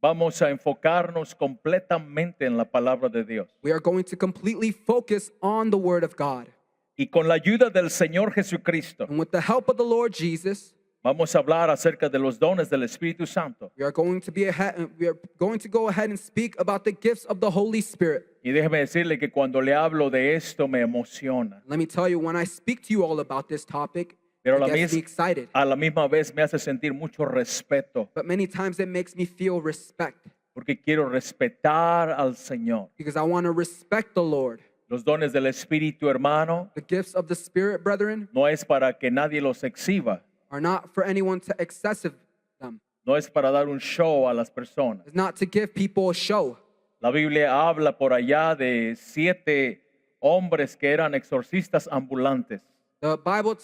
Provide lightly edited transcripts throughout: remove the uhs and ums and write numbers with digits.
vamos a enfocarnos completamente en la palabra de Dios. We are going to completely focus on the Word of God. Y con la ayuda del Señor Jesucristo, And with the help of the Lord Jesus, vamos a hablar acerca de los dones del Espíritu Santo. we are going to go ahead and speak about the gifts of the Holy Spirit. Y déjeme decirle que cuando le hablo de esto me emociona. Let me tell you, when I speak to you all about this topic, Pero it gets me excited. a la misma vez me hace sentir mucho respeto, But many times it makes me feel respect porque quiero respetar al Señor. because I want to respect the Lord. Los dones del Espíritu, hermano, The gifts of the Spirit, brethren, no es para que nadie los exhiba, are not for anyone to excessive them. no es para dar un show a las personas. It's not to give people a show. La Biblia habla por allá de 7 hombres que eran exorcistas ambulantes. The Bible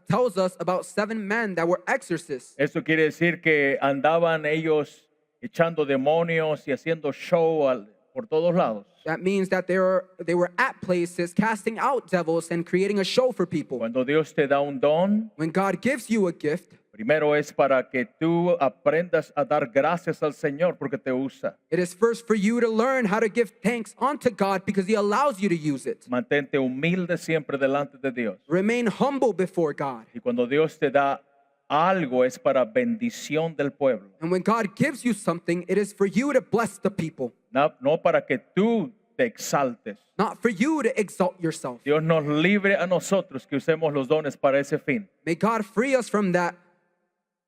tells us about 7 men that were exorcists. Eso quiere decir que andaban ellos echando demonios y haciendo show por todos lados. That means that they were at places casting out devils and creating a show for people. Cuando Dios te da un don, When God gives you a gift, primero es para que tú aprendas a dar gracias al Señor porque te usa. it is first for you to learn how to give thanks unto God because He allows you to use it. Mantente humilde siempre delante de Dios. Remain humble before God. Y cuando Dios te da algo es para bendición del pueblo. And when God gives you something, it is for you to bless the people, No para que tú te exaltes. not for you to exalt yourself. Dios nos libre a nosotros que usemos los dones para ese fin. May God free us from that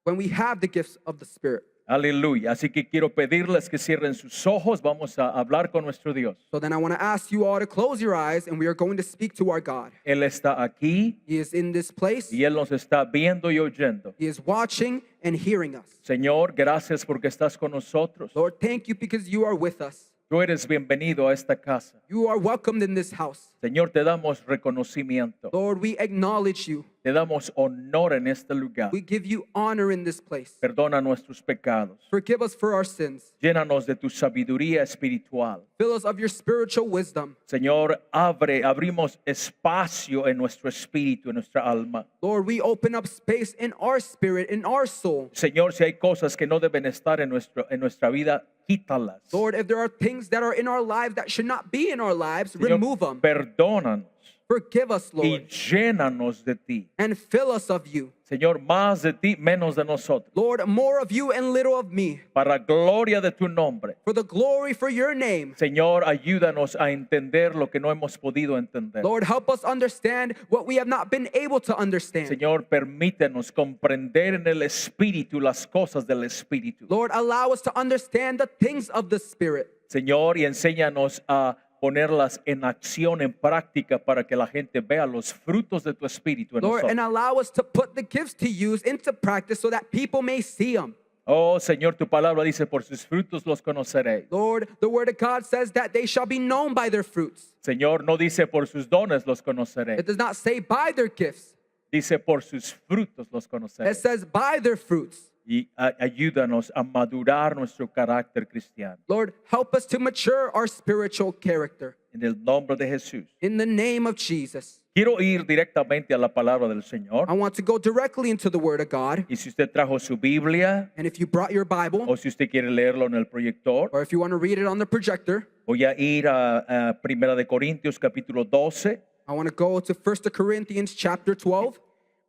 when we have the gifts of the Spirit. Aleluya. Así que quiero pedirles que cierren sus ojos. Vamos a hablar con nuestro Dios. So then I want to ask you all to close your eyes and we are going to speak to our God. Él está aquí He is in this place. y Él nos está viendo y oyendo. He is watching and hearing us. Señor, gracias porque estás con nosotros. Lord, thank you because you are with us. Tú eres bienvenido a esta casa. You are welcomed in this house. Señor, te damos reconocimiento. Lord, we acknowledge you. Te damos honor en este lugar. We give you honor in this place. Perdona nuestros pecados. Forgive us for our sins. Llénanos de tu sabiduría espiritual. Fill us of your spiritual wisdom. Señor, abrimos espacio en nuestro espíritu, en nuestra alma. Lord, we open up space in our spirit, in our soul. Señor, si hay cosas que no deben estar en nuestra vida, quítalas. Lord, if there are things that are in our lives that should not be in our lives, Señor, remove them. perdónanos Forgive us, y Lord, llénanos de ti. and fill us of you. Señor, más de ti, menos de nosotros. Lord, more of you and little of me. Para gloria de tu nombre. For the glory for your name. Señor, ayúdanos a entender lo que no hemos podido entender. Lord, help us understand what we have not been able to understand. Señor, permítenos comprender en el Espíritu las cosas del Espíritu. Lord, allow us to understand the things of the Spirit. Señor, y enséñanos a ponerlas en acción, en práctica, para que la gente vea los frutos de tu Espíritu en Lord, nosotros. and allow us to put the gifts to use into practice so that people may see them. Oh, Señor, tu palabra dice, por sus frutos los conoceréis. Lord, the word of God says that they shall be known by their fruits. Señor, no dice por sus dones los It conoceréis. does not say by their gifts. Dice por sus frutos los It conoceréis. says by their fruits. Y ayúdanos a madurar nuestro carácter cristiano. Lord, help us to mature our spiritual character. En el nombre de Jesús. In the name of Jesus. Quiero ir directamente a la palabra del Señor. I want to go directly into the word of God. Y si usted trajo su Biblia, And if you brought your Bible, o si usted quiere leerlo en el proyector, or if you want to read it on the projector, voy a ir a Primera de Corintios capítulo 12. I want to go to 1 Corinthians chapter 12.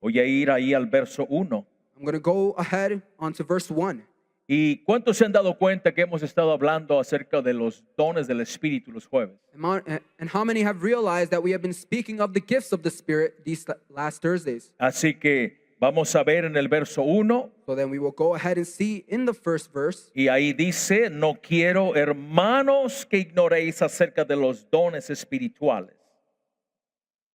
Voy a ir ahí al verso 1. I'm going to go ahead onto verse 1. ¿Y cuántos se han dado cuenta que hemos estado hablando acerca de los dones del Espíritu los jueves? And how many have realized that we have been speaking of the gifts of the Spirit these last Thursdays? Así que vamos a ver en el verso 1. So then we will go ahead and see in the first verse. Y ahí dice, no quiero, hermanos, que ignoréis acerca de los dones espirituales.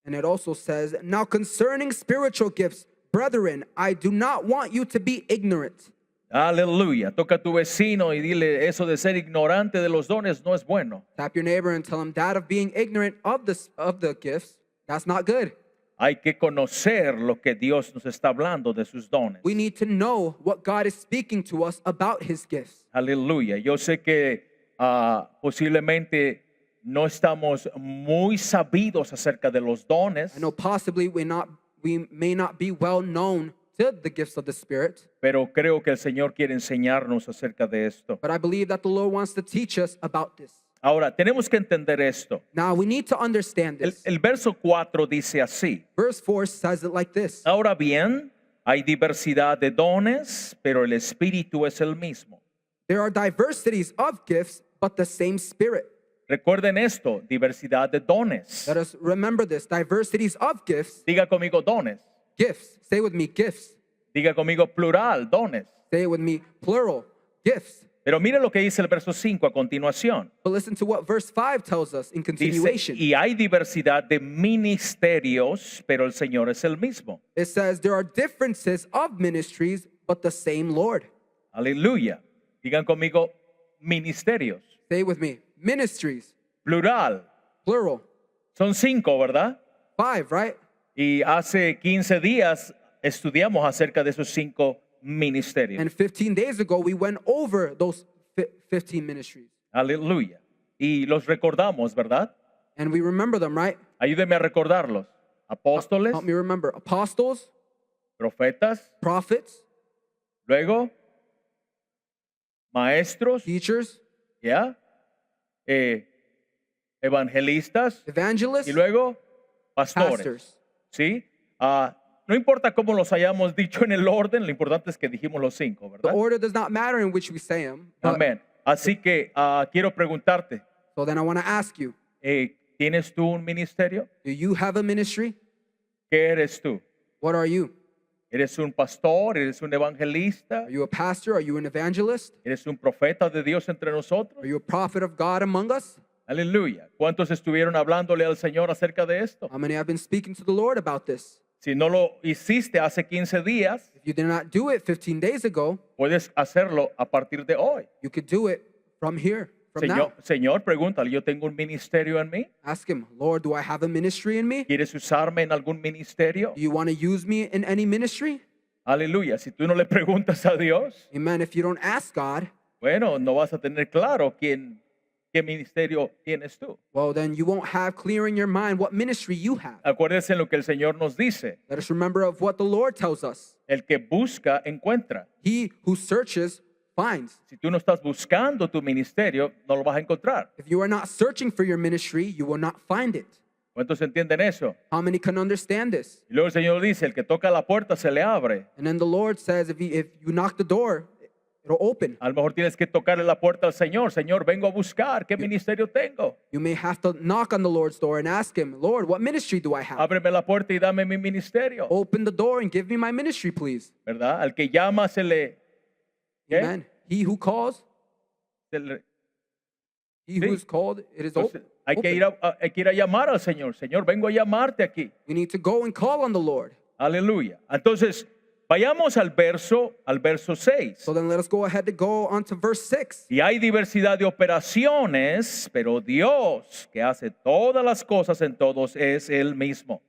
And it also says, now concerning spiritual gifts, brethren, I do not want you to be ignorant. Aleluya. Toca a tu vecino y dile, eso de ser ignorante de los dones no es bueno. Tap your neighbor and tell him that of being ignorant of the gifts, that's not good. Hay que conocer lo que Dios nos está hablando de sus dones. We need to know what God is speaking to us about his gifts. Aleluya. Yo sé que posiblemente no estamos muy sabidos acerca de los dones. I know possibly we may not be well known to the gifts of the Spirit, pero creo que el Señor quiere enseñarnos acerca de esto. but I believe that the Lord wants to teach us about this. Ahora, tenemos que entender esto. Now, we need to understand El, this. el verso 4 dice así. Verse 4 says it like this. Ahora bien, hay diversidad de dones, pero el Espíritu es el mismo. There are diversities of gifts, but the same Spirit. Recuerden esto, diversidad de dones. Let us remember this. Diversities of gifts, Diga conmigo dones. gifts. Say with me, gifts. Diga conmigo plural, dones. Say it with me, plural, gifts. Pero mire lo que dice el verso 5 a continuación. But listen to what verse 5 tells us in Dice, continuation. y hay diversidad de ministerios, pero el Señor es el mismo. It says there are differences of ministries, but the same Lord. Aleluya. Digan conmigo ministerios. Say with me, ministries, Plural. plural. Son 5, ¿verdad? 5, right? Y hace 15 días estudiamos acerca de esos 5 ministerios. And 15 days ago, we went over those 15 ministries. Aleluya. Y los recordamos, ¿verdad? And we remember them, right? Ayúdeme a recordarlos. Apóstoles, Help me remember. Apostles, profetas, prophets, luego maestros, teachers, ¿ya? Evangelistas evangelists, y luego pastores. pastors. ¿Sí? No importa cómo los hayamos dicho en el orden, lo importante es que dijimos los 5, The ¿verdad? order does not matter in which we say them. Amén. Así que quiero preguntarte, So then I want to ask you, ¿tienes tú un ministerio? do you have a ministry? ¿Qué eres tú? What are you? ¿Eres un pastor? ¿Eres un evangelista? Are you a pastor? Are you an evangelist? ¿Eres un profeta de Dios entre nosotros? Are you a prophet of God among us? Aleluya. ¿Cuántos estuvieron hablándole al Señor acerca de esto? How many have been speaking to the Lord about this? Si no lo hiciste hace 15 días, If you did not do it 15 days ago, puedes hacerlo a partir de hoy. you could do it from here, from now. Señor, pregúntale, ¿yo tengo un ministerio en mí? Ask him, Lord, do I have a ministry in me? ¿Quieres usarme en algún ministerio? Do you want to use me in any ministry? Aleluya. Si tú no le preguntas a Dios, Amen. If you don't ask God, bueno, no vas a tener claro qué ministerio tienes tú. well, then you won't have clear in your mind what ministry you have. Acuérdense en lo que el Señor nos dice. Let us remember of what the Lord tells us. El que busca, encuentra. He who searches finds. Si tú no estás buscando tu ministerio, no lo vas a encontrar. If you are not searching for your ministry, you will not find it. ¿Cuántos entienden eso? How many can understand this? Y luego el Señor dice, el que toca la puerta se le abre. And then the Lord says, if you knock the door, it'll open. A lo mejor tienes que tocarle la puerta al Señor. Señor, vengo a buscar. ¿Qué ministerio tengo? You may have to knock on the Lord's door and ask him, Lord, what ministry do I have? Ábreme la puerta y dame mi ministerio. Open the door and give me my ministry, please. ¿Verdad? Al que llama se le... ¿qué? Amen. He who calls, Se le- he Sí. who is called, it is Entonces, open. hay que ir a llamar al Señor. Señor, vengo a llamarte aquí. We need to go and call on the Lord. Aleluya. Entonces, vayamos al verso 6. So then let us go ahead to go on to verse 6. Y hay diversidad de operaciones, pero Dios, que hace todas las cosas en todos, es el mismo.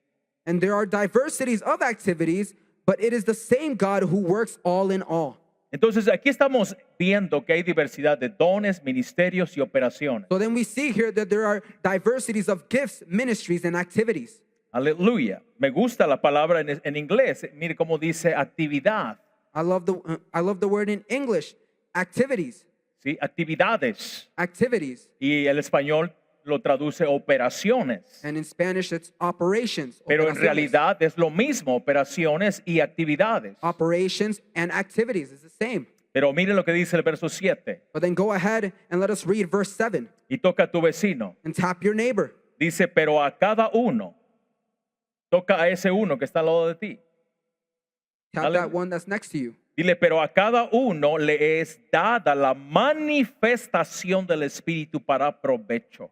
And there are diversities of activities, but it is the same God who works all in all. Entonces, aquí estamos viendo que hay diversidad de dones, ministerios y operaciones. So then we see here that there are diversities of gifts, ministries, and activities. Aleluya. Me gusta la palabra en inglés. Mire cómo dice actividad. I love the word in English, activities, ¿Sí? Actividades. activities. Y el español lo traduce operaciones. And in Spanish, it's operations. Pero en operaciones. realidad es lo mismo, operaciones y actividades. Operations and activities is the same. Pero mire lo que dice el verso 7. But then go ahead and let us read verse 7 Y toca a tu vecino. and tap your neighbor. Dice, pero a cada uno, toca a ese uno que está al lado de ti. Tap Dale. that one that's next to you. Dile, pero a cada uno le es dada la manifestación del Espíritu para provecho.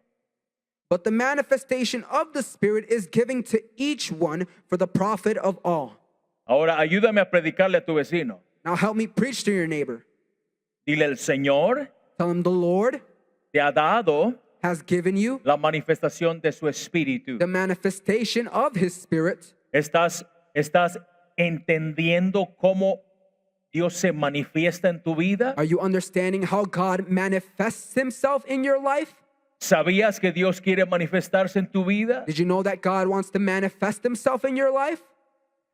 But the manifestation of the Spirit is given to each one for the profit of all. Ahora ayúdame a predicarle a tu vecino. Now help me preach to your neighbor. Dile, el Señor Tell him the Lord te ha dado has given you la manifestación de su Espíritu. the manifestation of His Spirit. ¿Estás entendiendo cómo Dios se manifiesta en tu vida? Are you understanding how God manifests Himself in your life? ¿Sabías que Dios quiere manifestarse en tu vida? Did you know that God wants to manifest Himself in your life?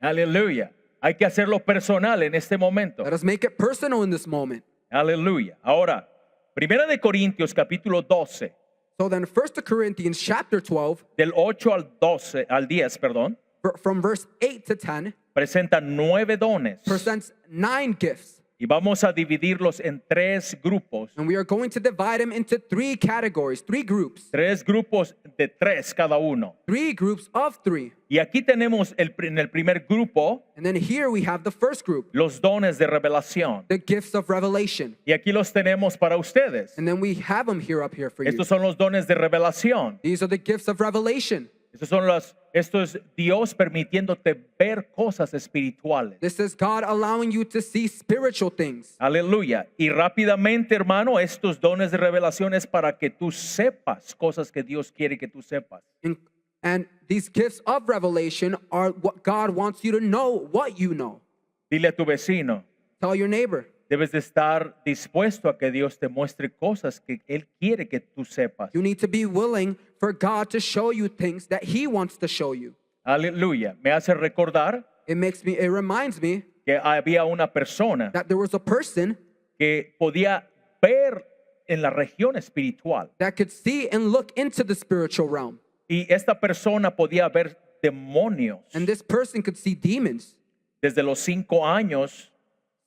Aleluya. Hay que hacerlo personal en este momento. Let us make it personal in this moment. Aleluya. Ahora, Primera de Corintios capítulo 12, So then 1 Corinthians chapter 12, del 8 al 10, perdón, from verse 8 to 10, presenta 9 dones presents 9 gifts. y vamos a dividirlos en 3 grupos. And we are going to divide them into 3 categories, 3 groups. 3 grupos de 3 cada uno. 3 groups of 3. Y aquí tenemos en el primer grupo And then here we have the first group, los dones de revelación. the gifts of revelation. Y aquí los tenemos para ustedes. And then we have them here up here for you. Estos son los dones de revelación. These are the gifts of revelation. Esto es Dios permitiéndote ver cosas espirituales. This is God allowing you to see spiritual things. Aleluya. Y rápidamente, hermano, estos dones de revelación es para que tú sepas cosas que Dios quiere que tú sepas. And these gifts of revelation are what God wants you to know what you know. Dile a tu vecino, Tell your neighbor. debes de estar dispuesto a que Dios te muestre cosas que Él quiere que tú sepas. You need to be willing for God to show you things that He wants to show you. Aleluya. Me hace recordar It reminds me que había una persona that there was a person que podía ver en la región espiritual. that could see and look into the spiritual realm. Y esta persona podía ver demonios. And this person could see demons. Desde los 5 años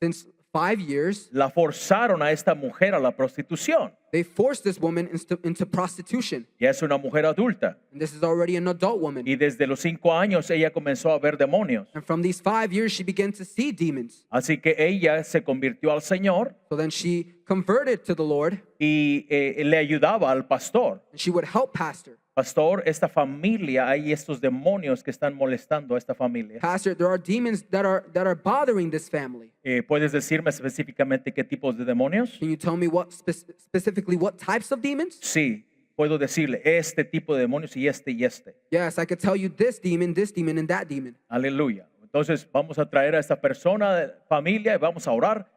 Since 5 years, la forzaron a esta mujer a la prostitución. they forced this woman into prostitution. Ya es una mujer adulta. And this is already an adult woman. Y desde los 5 años ella comenzó a ver demonios. And from these 5 years, she began to see demons. Así que ella se convirtió al Señor So then she converted to the Lord, y le ayudaba al pastor. and she would help pastor. Pastor, esta familia, hay estos demonios que están molestando a esta familia. Pastor, there are demons that are bothering this family. ¿Puedes decirme específicamente qué tipos de demonios? Can you tell me specifically what types of demons? Sí, puedo decirle este tipo de demonios y este y este. Yes, I could tell you this demon, and that demon. Aleluya. Entonces vamos a traer a esta persona, familia, y vamos a orar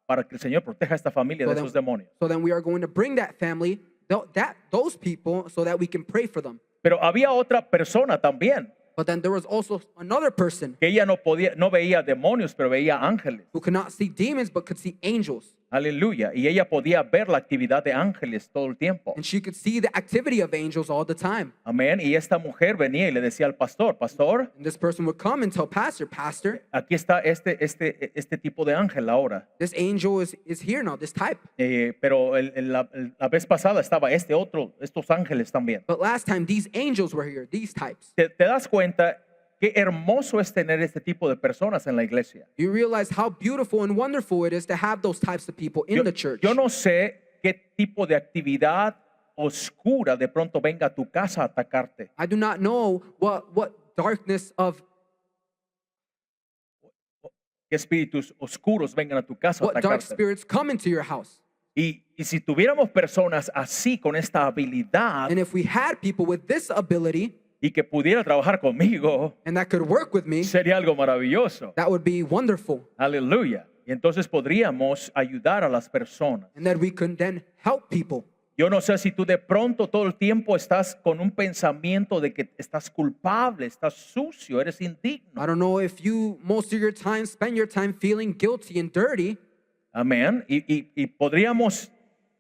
para que el Señor proteja a esta familia de esos demonios. So then we are going to bring that family, those people, so that we can pray for them. Pero había otra persona también But then there was also another person que ella no veía demonios, pero veía ángeles. who could not see demons but could see angels. Aleluya. Y ella podía ver la actividad de ángeles todo el tiempo. And she could see the activity of angels all the time. Amén. Y esta mujer venía y le decía al pastor, pastor, And this person would come and tell Pastor, aquí está este tipo de ángel ahora. this angel is here now, this type. Pero la vez pasada estaba estos ángeles también. But last time, these angels were here, these types. ¿Te das cuenta qué hermoso es tener este tipo de personas en la iglesia? You realize how beautiful and wonderful it is to have those types of people in the church. Yo no sé qué tipo de actividad oscura de pronto venga a tu casa a atacarte. I do not know what darkness of, Qué espíritus oscuros vengan a tu casa a what dark atacarte. spirits come into your house. Y si tuviéramos personas así con esta habilidad And if we had people with this ability y que pudiera trabajar conmigo, and that could work with me, sería algo maravilloso. that would be wonderful. Aleluya. Y entonces podríamos ayudar a las personas. And that we could then help people. Yo no sé si tú de pronto todo el tiempo estás con un pensamiento de que estás culpable, estás sucio, eres indigno. I don't know if you most of your time spend your time feeling guilty and dirty. Amén. Y podríamos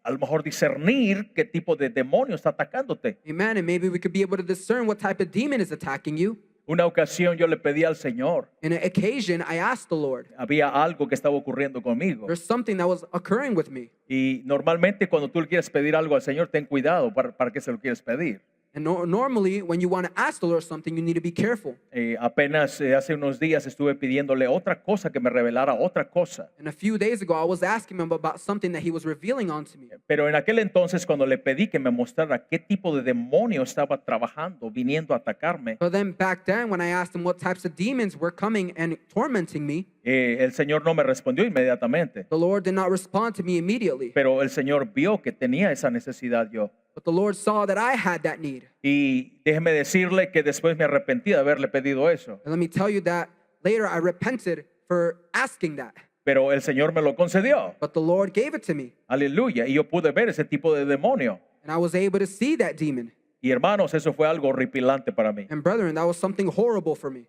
a lo mejor discernir qué tipo de demonio está atacándote. Amen. And maybe we could be able to discern what type of demon is attacking you. Una ocasión yo le pedí al Señor, In an occasion, I asked the Lord, había algo que estaba ocurriendo conmigo. there's something that was occurring with me. Y normalmente cuando tú le quieres pedir algo al Señor, ten cuidado para qué se lo quieres pedir. And normally, when you want to ask the Lord something, you need to be careful. Apenas hace unos días estuve pidiéndole otra cosa, que me revelara otra cosa. And a few days ago, I was asking him about something that he was revealing onto me. Pero en aquel entonces cuando le pedí que me mostrara qué tipo de demonio estaba trabajando, viniendo a atacarme, But then back then, when I asked him what types of demons were coming and tormenting me, el Señor no me respondió inmediatamente. the Lord did not respond to me immediately. Pero el Señor vio que tenía esa necesidad yo. But the Lord saw that I had that need. Y déjeme decirle que después me arrepentí de haberle pedido eso. And let me tell you that later I repented for asking that. Pero el Señor me lo concedió. But the Lord gave it to me. Aleluya. Y yo pude ver ese tipo de demonio. And I was able to see that demon. Y hermanos, eso fue algo horripilante para mí. And brethren, that was something horrible for me.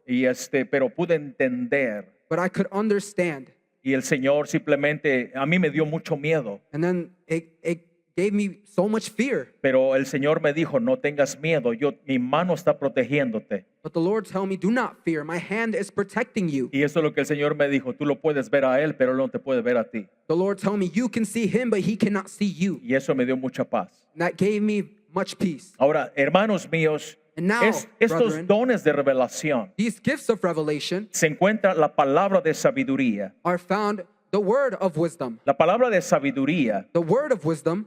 Pero pude entender. But I could understand. Y el Señor simplemente, a mí me dio mucho miedo. And then it gave me so much fear. Pero el Señor me dijo, no tengas miedo, mi mano está protegiéndote. But the Lord told me, do not fear. My hand is protecting you. Y eso es lo que el Señor me dijo, tú lo puedes ver a Él, pero Él no te puede ver a ti. The Lord told me, you can see him, but he cannot see you. Y eso me dio mucha paz. And that gave me much peace. Ahora, hermanos míos, And now, estos brethren, dones de revelación, these gifts of revelation se encuentra la palabra de sabiduría. are found the word of wisdom. La palabra de sabiduría. The word of wisdom.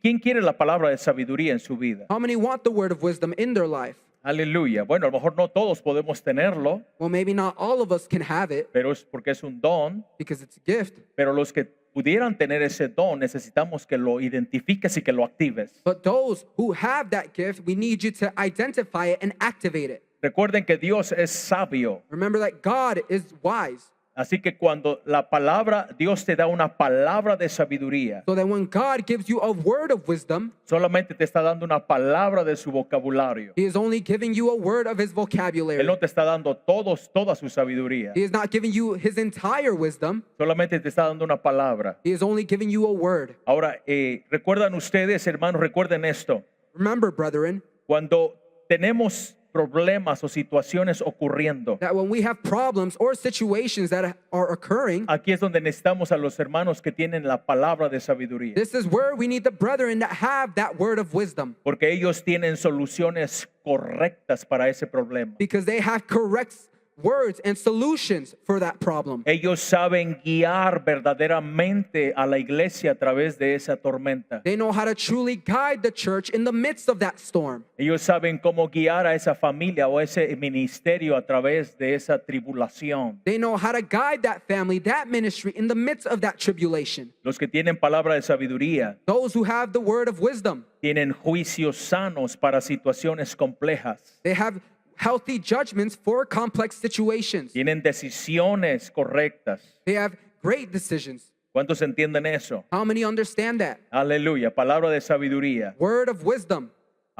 ¿Quién quiere la palabra de sabiduría en su vida? How many want the word of wisdom in their life? Aleluya. Bueno, a lo mejor no todos podemos tenerlo, Well, maybe not all of us can have it pero es porque es un don. because it's a gift. Pero los que pudieran tener ese don, necesitamos que lo identifiques y que lo actives. But those who have that gift, we need you to identify it and activate it. Recuerden que Dios es sabio. Remember that God is wise. Así que cuando la palabra, Dios te da una palabra de sabiduría, So that when God gives you a word of wisdom, solamente te está dando una palabra de su vocabulario. He is only giving you a word of His Él vocabulary. no te está dando toda su sabiduría. He is not giving you His entire wisdom. Solamente te está dando una palabra. He is only giving you a word. Ahora, recuerdan ustedes, hermanos, recuerden esto. Remember, brethren, Cuando tenemos problemas o situaciones ocurriendo, that when we have problems or situations that are occurring, aquí es donde necesitamos a los hermanos que tienen la palabra de sabiduría. this is where we need the brethren that have that word of wisdom, Porque ellos tienen soluciones correctas para ese problema. because they have correct words and solutions for that problem. Ellos saben guiar verdaderamente a la iglesia a través de esa tormenta. They know how to truly guide the church in the midst of that storm. Ellos saben cómo guiar a esa familia o ese ministerio a través de esa tribulación. They know how to guide that family, that ministry in the midst of that tribulation. Los que tienen palabra de sabiduría Those who have the word of wisdom, tienen juicios sanos para situaciones complejas. they have healthy judgments for complex situations. Tienen decisiones correctas. They have great decisions. ¿Cuántos entienden eso? How many understand that? Aleluya, palabra de sabiduría. Word of wisdom.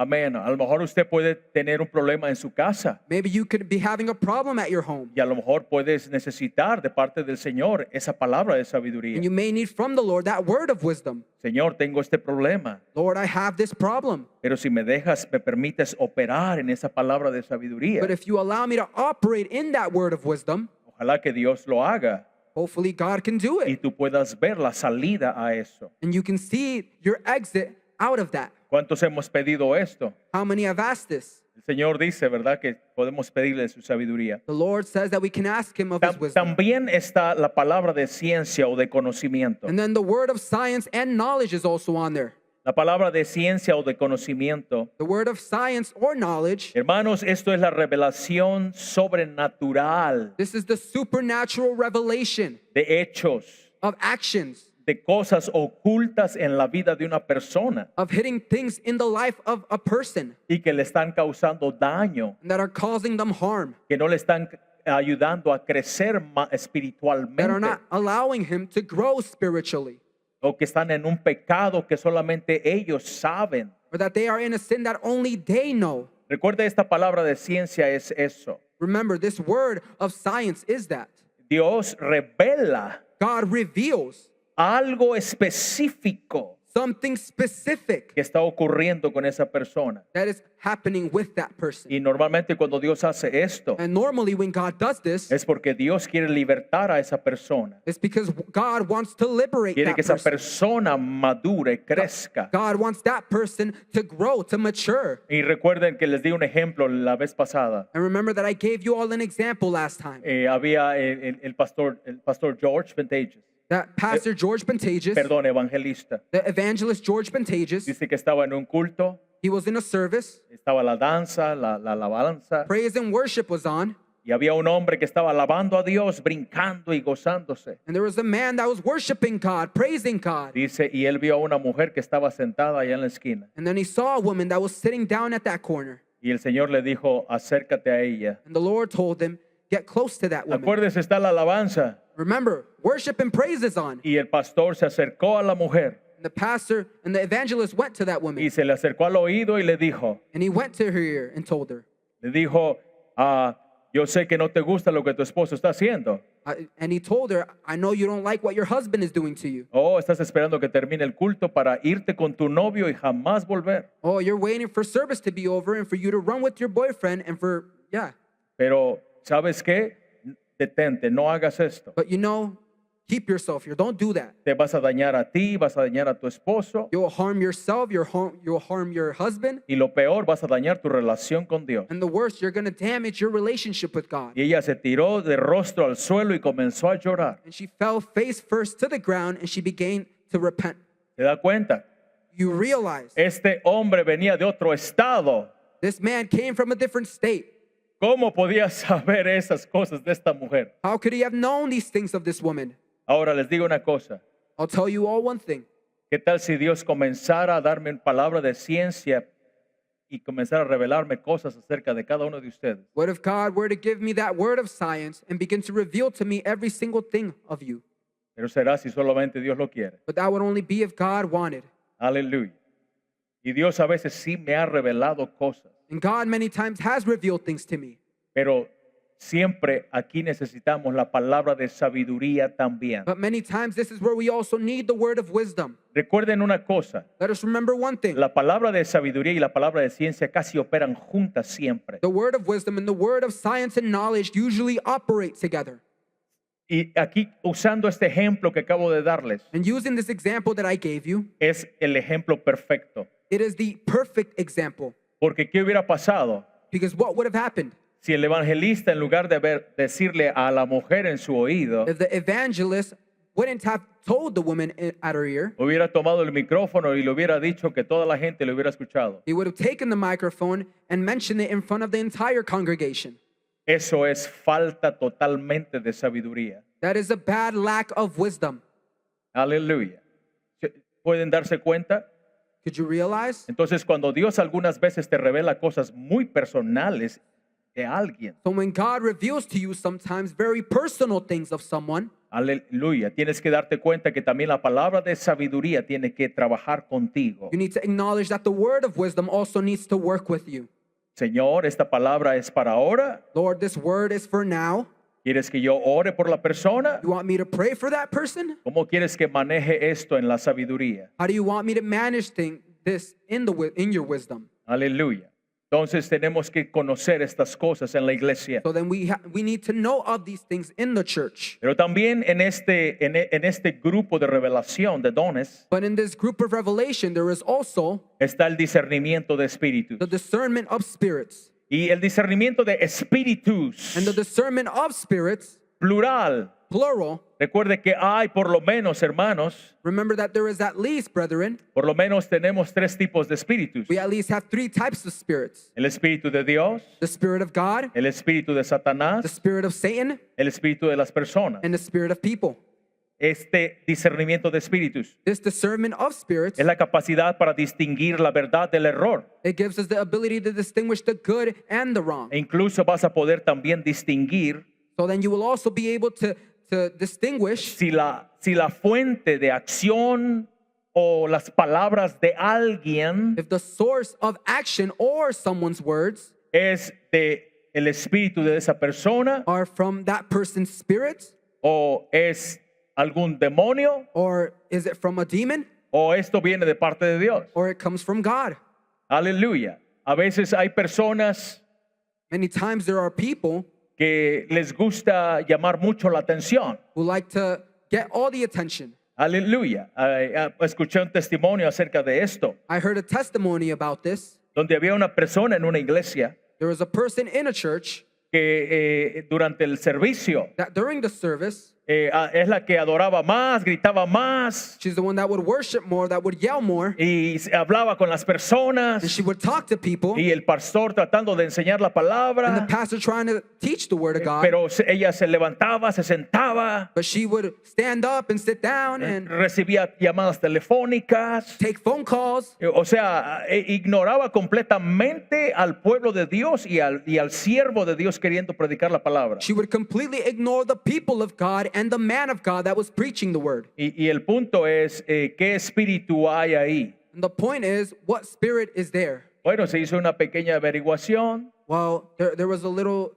Amén. A lo mejor usted puede tener un problema en su casa Maybe you could be having a problem at your home, y a lo mejor puedes necesitar de parte del Señor esa palabra de sabiduría. and you may need from the Lord that word of wisdom. Señor, tengo este problema, Lord, I have this problem, pero si me permites operar en esa palabra de sabiduría, but if you allow me to operate in that word of wisdom, ojalá que Dios lo haga hopefully God can do y it, tú puedas ver la salida a eso. and you can see your exit out of that. ¿Cuántos hemos pedido esto? How many have asked this? El Señor dice, ¿verdad? Que podemos pedirle su sabiduría. The Lord says that we can ask Him of His wisdom. También está la palabra de ciencia o de conocimiento. And then the word of science and knowledge is also on there. La palabra de ciencia o de conocimiento. The word of science or knowledge, Hermanos, esto es la revelación sobrenatural this is the supernatural revelation de hechos, of actions, de cosas ocultas en la vida de una persona of hitting things in the life of a person y que le están causando daño, that are causing them harm, que no le están ayudando a crecer that are espiritualmente, not allowing him to grow spiritually, o que están en un pecado que solamente ellos saben. or that they are in a sin that only they know. Recuerde, esta palabra de ciencia es eso. Remember, this word of science is that Dios revela God reveals algo específico something specific que está ocurriendo con esa persona. that is happening with that person. Y normalmente cuando Dios hace esto, And normally when God does this, es porque Dios quiere libertar a esa persona. it's because God wants to liberate Quiere that que esa person. persona madure, crezca. God wants that person to grow, to mature. Y recuerden que les di un ejemplo la vez pasada. And remember that I gave you all an example last time. Había el pastor George Ventages, That Pastor George Pantages, perdón, evangelista. the evangelist George Pantages, Dice que estaba en un culto, he was in a service, estaba la danza, la alabanza, praise and worship was on, y había un hombre que estaba alabando a Dios, brincando y gozándose. and there was a man that was worshiping God, praising God. Dice, y él vio a una mujer que estaba sentada allá en la esquina. And then he saw a woman that was sitting down at that corner. Y el Señor le dijo, acércate a ella. And the Lord told him, get close to that woman. Acuérdese, está la alabanza. Remember, worship and praise is on. Y el pastor se acercó a la mujer And the pastor and the evangelist went to that woman, y se le acercó al oído y le dijo, and he went to her ear and told her. yo sé que no te gusta lo que tu esposo está haciendo. And he told her, I know you don't like what your husband is doing to you. Oh, estás esperando que termine el culto para irte con tu novio y jamás volver. Oh, you're waiting for service to be over and for you to run with your boyfriend and for, yeah. Pero, ¿sabes qué? Detente, no hagas esto. But you know, keep yourself here. Don't do that. Te vas a dañar a ti, vas a dañar a tu esposo You will harm yourself, you will harm your husband, y lo peor, vas a dañar tu relación con Dios. and the worst, you're going to damage your relationship with God. Y ella se tiró de rostro al suelo y comenzó a llorar. And she fell face first to the ground and she began to repent. ¿Te das cuenta? You realize Este hombre venía de otro estado. this man came from a different state. ¿Cómo podía saber esas cosas de esta mujer? How could he have known these things of this woman? Ahora les digo una cosa. I'll tell you all one thing. ¿Qué tal si Dios comenzara a darme una palabra de ciencia y comenzara a revelarme cosas acerca de cada uno de ustedes? What if God were to give me that word of science and begin to reveal to me every single thing of you? Pero será si solamente Dios lo quiere. But that would only be if God wanted. Aleluya. Y Dios a veces sí me ha revelado cosas, And God many times has revealed things to me. pero siempre aquí necesitamos la palabra de sabiduría también. But many times this is where we also need the word of wisdom. Recuerden una cosa, Let us remember one thing. la palabra de sabiduría y la palabra de ciencia casi operan juntas siempre. The word of wisdom and the word of science and knowledge usually operate together. Y aquí usando este ejemplo que acabo de darles, And using this example that I gave you, es el ejemplo perfecto. it is the perfect example. Porque ¿qué hubiera pasado Because what would have happened si el evangelista en lugar de decirle a la mujer en su oído, if the evangelist wouldn't have told the woman at her ear? hubiera tomado el micrófono y le hubiera dicho que toda la gente lo hubiera escuchado? He would have taken the microphone and mentioned it in front of the entire congregation. Eso es falta totalmente de sabiduría. That is a bad lack of wisdom. Aleluya. ¿Pueden darse cuenta? Could you realize? Entonces, cuando Dios algunas veces te revela cosas muy personales de alguien, So when God reveals to you sometimes very personal things of someone, aleluya, tienes que darte cuenta que también la palabra de sabiduría tiene que trabajar contigo. you need to acknowledge that the word of wisdom also needs to work with you. Señor, esta palabra es para ahora. Lord, this word is for now. ¿Quieres que yo ore por la persona? You want me to pray for that person? ¿Cómo quieres que maneje esto en la sabiduría? How do you want me to manage this in your wisdom? Aleluya. Entonces tenemos que conocer estas cosas en la iglesia. So then we need to know of these things in the church. Pero también en este grupo de revelación de dones But in this group of revelation, there is also está el discernimiento de espíritus. the discernment of spirits. Y el discernimiento de espíritus, And the discernment of spirits, plural. plural, Recuerde que hay por lo menos, hermanos, remember that there is at least, brethren, por lo menos tenemos tres tipos de espíritus. we at least have three types of spirits. El espíritu de Dios, The spirit of God, el espíritu de the Satanás, spirit of Satan, el espíritu de las personas. and the spirit of people. Este discernimiento de espíritus This discernment of spirits, es la capacidad para distinguir la verdad del error. it gives us the ability to distinguish the good and the wrong. E incluso vas a poder también distinguir So then you will also be able to distinguish si la fuente de acción o las palabras de alguien if the source of action or someone's words es de el espíritu de esa persona are from that person's spirit, o es algún demonio or is it from a demon, o esto viene de parte de Dios. or it comes from God. Aleluya. A veces hay personas Many times there are people que les gusta llamar mucho la atención. who like to get all the attention. Aleluya. Escuché un testimonio acerca de esto, I heard a testimony about this. donde había una persona en una iglesia There was a person in a church que durante el servicio that during the service, es la que adoraba más, gritaba más she's the one that would worship more, that would yell more, y hablaba con las and personas she would talk to people, y el pastor tratando de enseñar la and the palabra, pastor trying to teach the word of God, pero ella se levantaba, se sentaba, but she would stand up and sit down and recibía llamadas telefónicas, take phone calls. o sea, ignoraba completamente al pueblo de Dios y al siervo de Dios queriendo predicar la palabra. She would completely ignore the people of God and the man of God that was preaching the word. Y el punto es, ¿qué espíritu hay ahí? And the point is, what spirit is there? Bueno, se hizo una pequeña averiguación Well, there was a little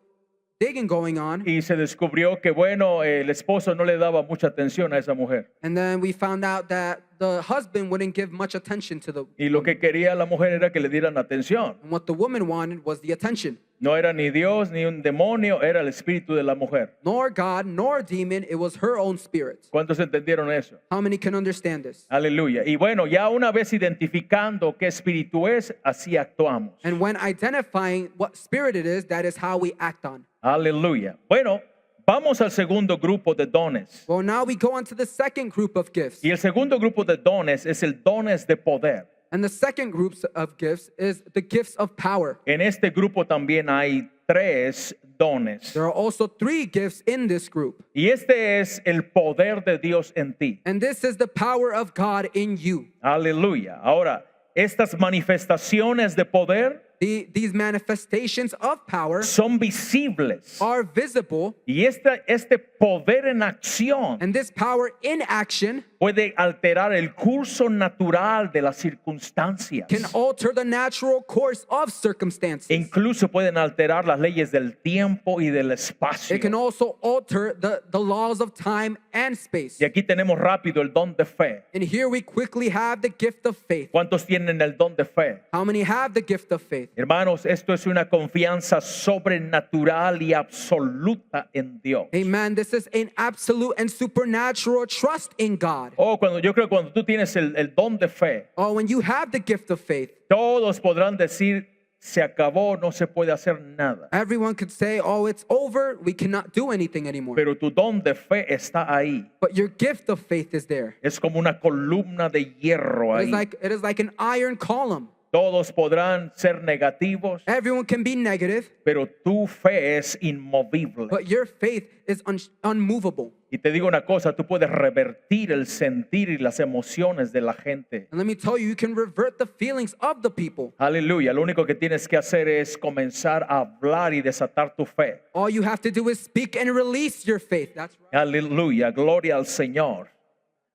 digging going on, y se descubrió que, bueno, el esposo no le daba mucha atención a esa mujer. and then we found out that the husband wouldn't give much attention to the Y lo que quería la mujer era que le dieran atención. and what the woman wanted was the attention. No era ni Dios ni un demonio, era el espíritu de la mujer. Nor God, nor a demon, it was her own spirit. ¿Cuántos entendieron eso? How many can understand this? Aleluya. Y bueno, ya una vez identificando qué espíritu es, así actuamos. And when identifying what spirit it is, that is how we act on. Aleluya. Bueno, vamos al segundo grupo de dones. Well, now we go on to the second group of gifts. Y el segundo grupo de dones es el dones de poder. And the second group of gifts is the gifts of power. En este grupo también hay tres dones. There are also three gifts in this group. Y este es el poder de Dios en ti. And this is the power of God in you. Aleluya. Ahora, estas manifestaciones de poder These manifestations of power son visibles. are visible, Y este poder en acción and this power in action puede alterar el curso natural de las circunstancias. can alter the natural course of circumstances. Incluso pueden alterar las leyes del tiempo y del espacio. It can also alter the laws of time and space. Y aquí tenemos rápido el don de fe. And here we quickly have the gift of faith. ¿Cuántos tienen el don de fe? How many have the gift of faith? Hermanos, esto es una confianza sobrenatural y absoluta en Dios. Amen. This is an absolute and supernatural trust in God. Oh, yo creo que cuando tú tienes el don de fe, Oh, when you have the gift of faith, todos podrán decir, se acabó, no se puede hacer nada. everyone could say, oh, it's over. We cannot do anything anymore. Pero tu don de fe está ahí. But your gift of faith is there. Es como una columna de hierro ahí. It is like an iron column. Todos podrán ser negativos, Everyone can be negative, pero tu fe es inmovible. but your faith is unmovable. Y te digo una cosa, tú puedes revertir el sentir y las emociones de la gente. And let me tell you, you can revert the feelings of the people. Aleluya. Lo único que tienes que hacer es comenzar a hablar y desatar tu fe. All you have to do is speak and release your faith. That's right. Aleluya. Gloria al Señor.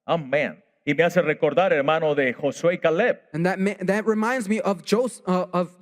Amén. Y me hace recordar, hermano, de Josué y Caleb. And that reminds me of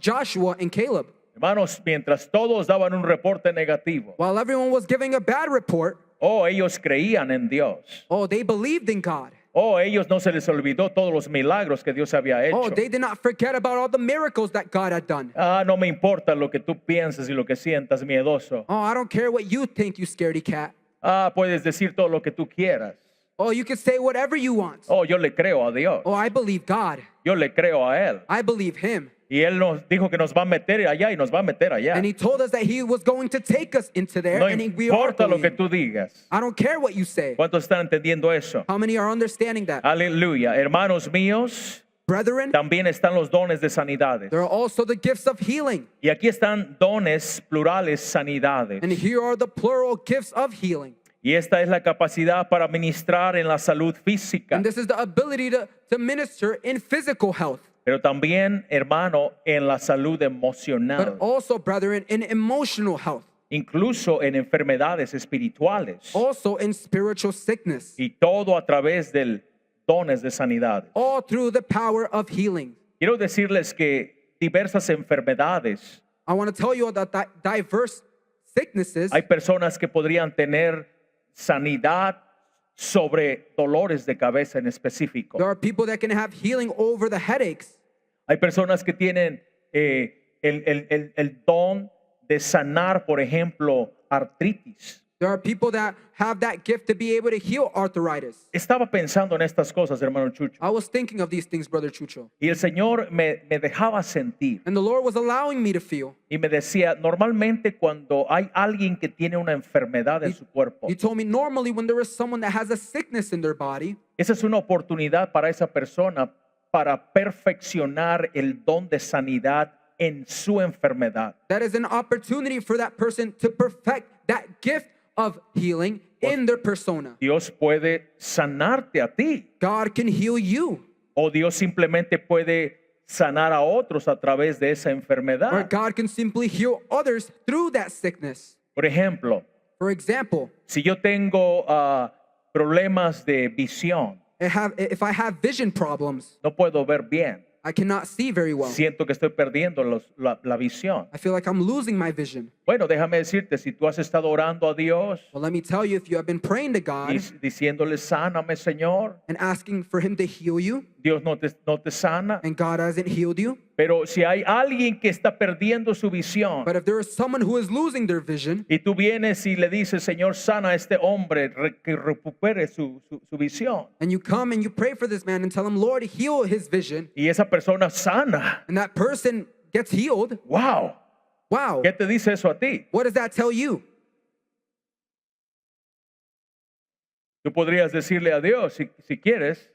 Joshua and Caleb. Hermanos, mientras todos daban un reporte negativo, While everyone was giving a bad report, oh, ellos creían en Dios. oh, they believed in God. Oh, ellos no se les olvidó todos los milagros que Dios había Oh, hecho. they did not forget about all the miracles that God had done. Ah, no me importa lo que tú pienses y lo que sientas, miedoso. Oh, I don't care what you think, you scaredy cat. Ah, puedes decir todo lo que tú quieras. Oh, you can say whatever you want. Oh, yo le creo a Dios. Oh, I believe God. Yo le creo a Él. I believe Him. Y Él nos dijo que nos va a meter allá y nos va a meter allá. And He told us that He was going to take us into there. No And we are importa lo que going. tú digas. I don't care what you say. ¿Cuántos están entendiendo eso? How many are understanding that? Aleluya. Hermanos míos, Brethren, también están los dones de sanidades. there are also the gifts of healing. Y aquí están dones plurales, sanidades. And here are the plural gifts of healing. Y esta es la capacidad para ministrar en la salud física. And this is the ability to minister in physical health, Pero también, hermano, en la salud but emocional. also, brethren, in emotional health, Incluso en enfermedades espirituales. also in spiritual sickness, Y todo a través del dones de sanidad. all through the power of healing. Quiero decirles que diversas enfermedades, I want to tell you that diverse sicknesses, hay personas que podrían tener sanidad sobre dolores de cabeza en específico. there are people that can have healing over the headaches. Hay personas que tienen el don de sanar, por ejemplo, artritis. There are people that have that gift to be able to heal arthritis. Estaba pensando en estas cosas, hermano Chucho, I was thinking of these things, Brother Chucho. y el Señor me dejaba sentir And the Lord was allowing me to feel. y me decía, normalmente cuando hay alguien que tiene una enfermedad en su cuerpo, He told me normally when there is someone that has a sickness in their body, esa es una oportunidad para esa persona para perfeccionar el don de sanidad en su enfermedad. that is an opportunity for that person to perfect that gift of healing in their persona. Dios puede sanarte a ti, God can heal you, o Dios simplemente puede sanar a otros a través de esa or enfermedad. God can simply heal others through that sickness. Por ejemplo, For example, si yo tengo problemas de visión, if I have vision problems, no puedo ver bien. I cannot see very well. Siento que estoy perdiendo la visión. I feel like I'm losing my vision. Bueno, déjame decirte, si tú has estado orando a Dios Well, let me tell you, if you have been praying to God diciéndole, sáname, Señor, and asking for Him to heal you, Dios no te sana. and God hasn't healed you, Pero si hay alguien que está perdiendo su visión but if there is someone who is losing their vision, y tú vienes y le dices, Señor, sana a este hombre, que recupere su visión, and you come and you pray for this man and tell him, Lord, heal his vision, y esa persona sana, and that person gets healed, wow, wow, ¿qué te dice eso a ti? what does that tell you? Tú podrías decirle a Dios, si quieres,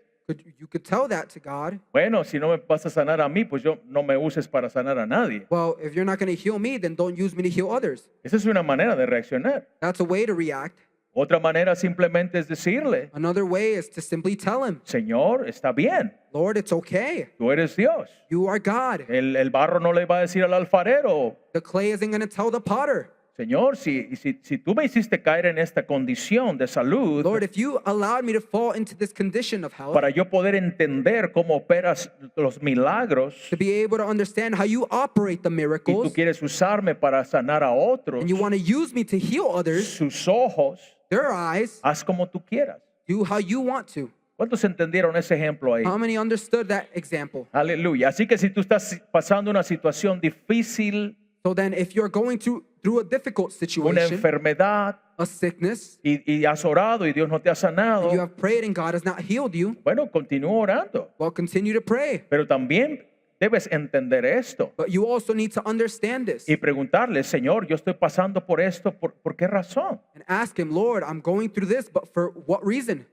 You could tell that to God. bueno, si no me vas a sanar a mí, pues yo no me uses para sanar a nadie. Well, if you're not going to heal me, then don't use me to heal others. Esa es una manera de reaccionar. That's a way to react. Otra manera simplemente es decirle, Another way is to simply tell him, Señor, está bien, Lord, it's okay. tú eres Dios. You are God. El barro no le va a decir al alfarero, The clay isn't going to tell the potter, Señor, si tú me hiciste caer en esta condición de salud Lord, if you allowed me to fall into this condition of health, para yo poder entender cómo operas los milagros to be able to understand how you operate the y tú miracles, quieres usarme para sanar a otros, and you want to use me to heal others, sus ojos, their eyes, haz como tú quieras. do how you want to. ¿Cuántos entendieron ese ejemplo ahí? How many understood that example? Aleluya. Así que si tú estás pasando una situación difícil, So then, if you're going through a difficult una situation, enfermedad, a sickness, y has orado y Dios no te ha sanado, you have prayed and God has not healed you, bueno, continúa orando. well, continue to pray. Pero también debes entender esto But you also need to understand this y preguntarle, Señor, yo estoy pasando por esto, ¿por qué razón? and ask Him, Lord, I'm going through this, but for what reason?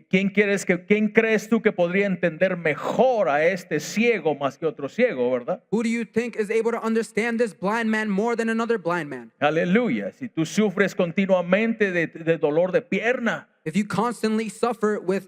¿Quién crees tú que podría entender mejor a este ciego más que otro ciego, verdad? Who do you think is able to understand this blind man more than another blind man? Aleluya. Si tú sufres continuamente de dolor de pierna, If you constantly suffer with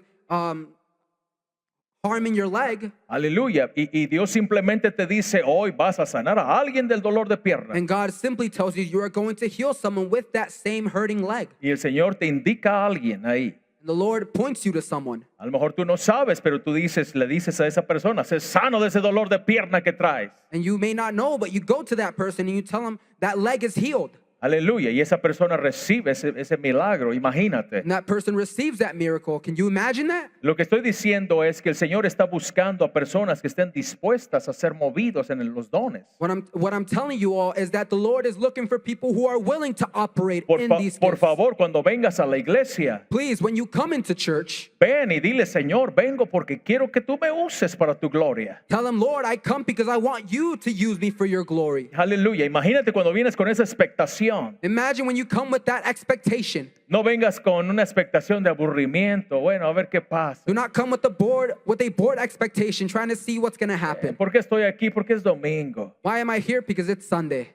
harm in your leg, aleluya, y Dios simplemente te dice, hoy vas a sanar a alguien del dolor de pierna. and God simply tells you you are going to heal someone with that same hurting leg, Y el Señor te indica a alguien ahí. and the Lord points you to someone, A lo mejor tú no sabes, pero tú le dices a esa persona, sé sano de ese dolor de pierna que traes. and you may not know, but you go to that person and you tell them that leg is healed, Aleluya. Y esa persona recibe ese milagro. Imagínate. and that person receives that miracle. Can you imagine that? Lo que estoy diciendo es que el Señor está buscando a personas que estén dispuestas a ser movidos en los dones. What I'm telling you all is that the Lord is looking for people who are willing to operate in these Por gifts. favor, cuando vengas a la iglesia, Please, when you come into church, ven y dile, Señor, vengo porque quiero que tú me uses para tu gloria. tell them, Lord, I come because I want you to use me for your glory. Aleluya. Imagínate cuando vienes con esa expectación. Imagine when you come with that expectation. No vengas con una expectación de aburrimiento. Bueno, a ver qué pasa. Do not come with a bored expectation, trying to see what's going to happen. ¿Por qué estoy aquí? Porque es domingo. Why am I here? Because it's Sunday.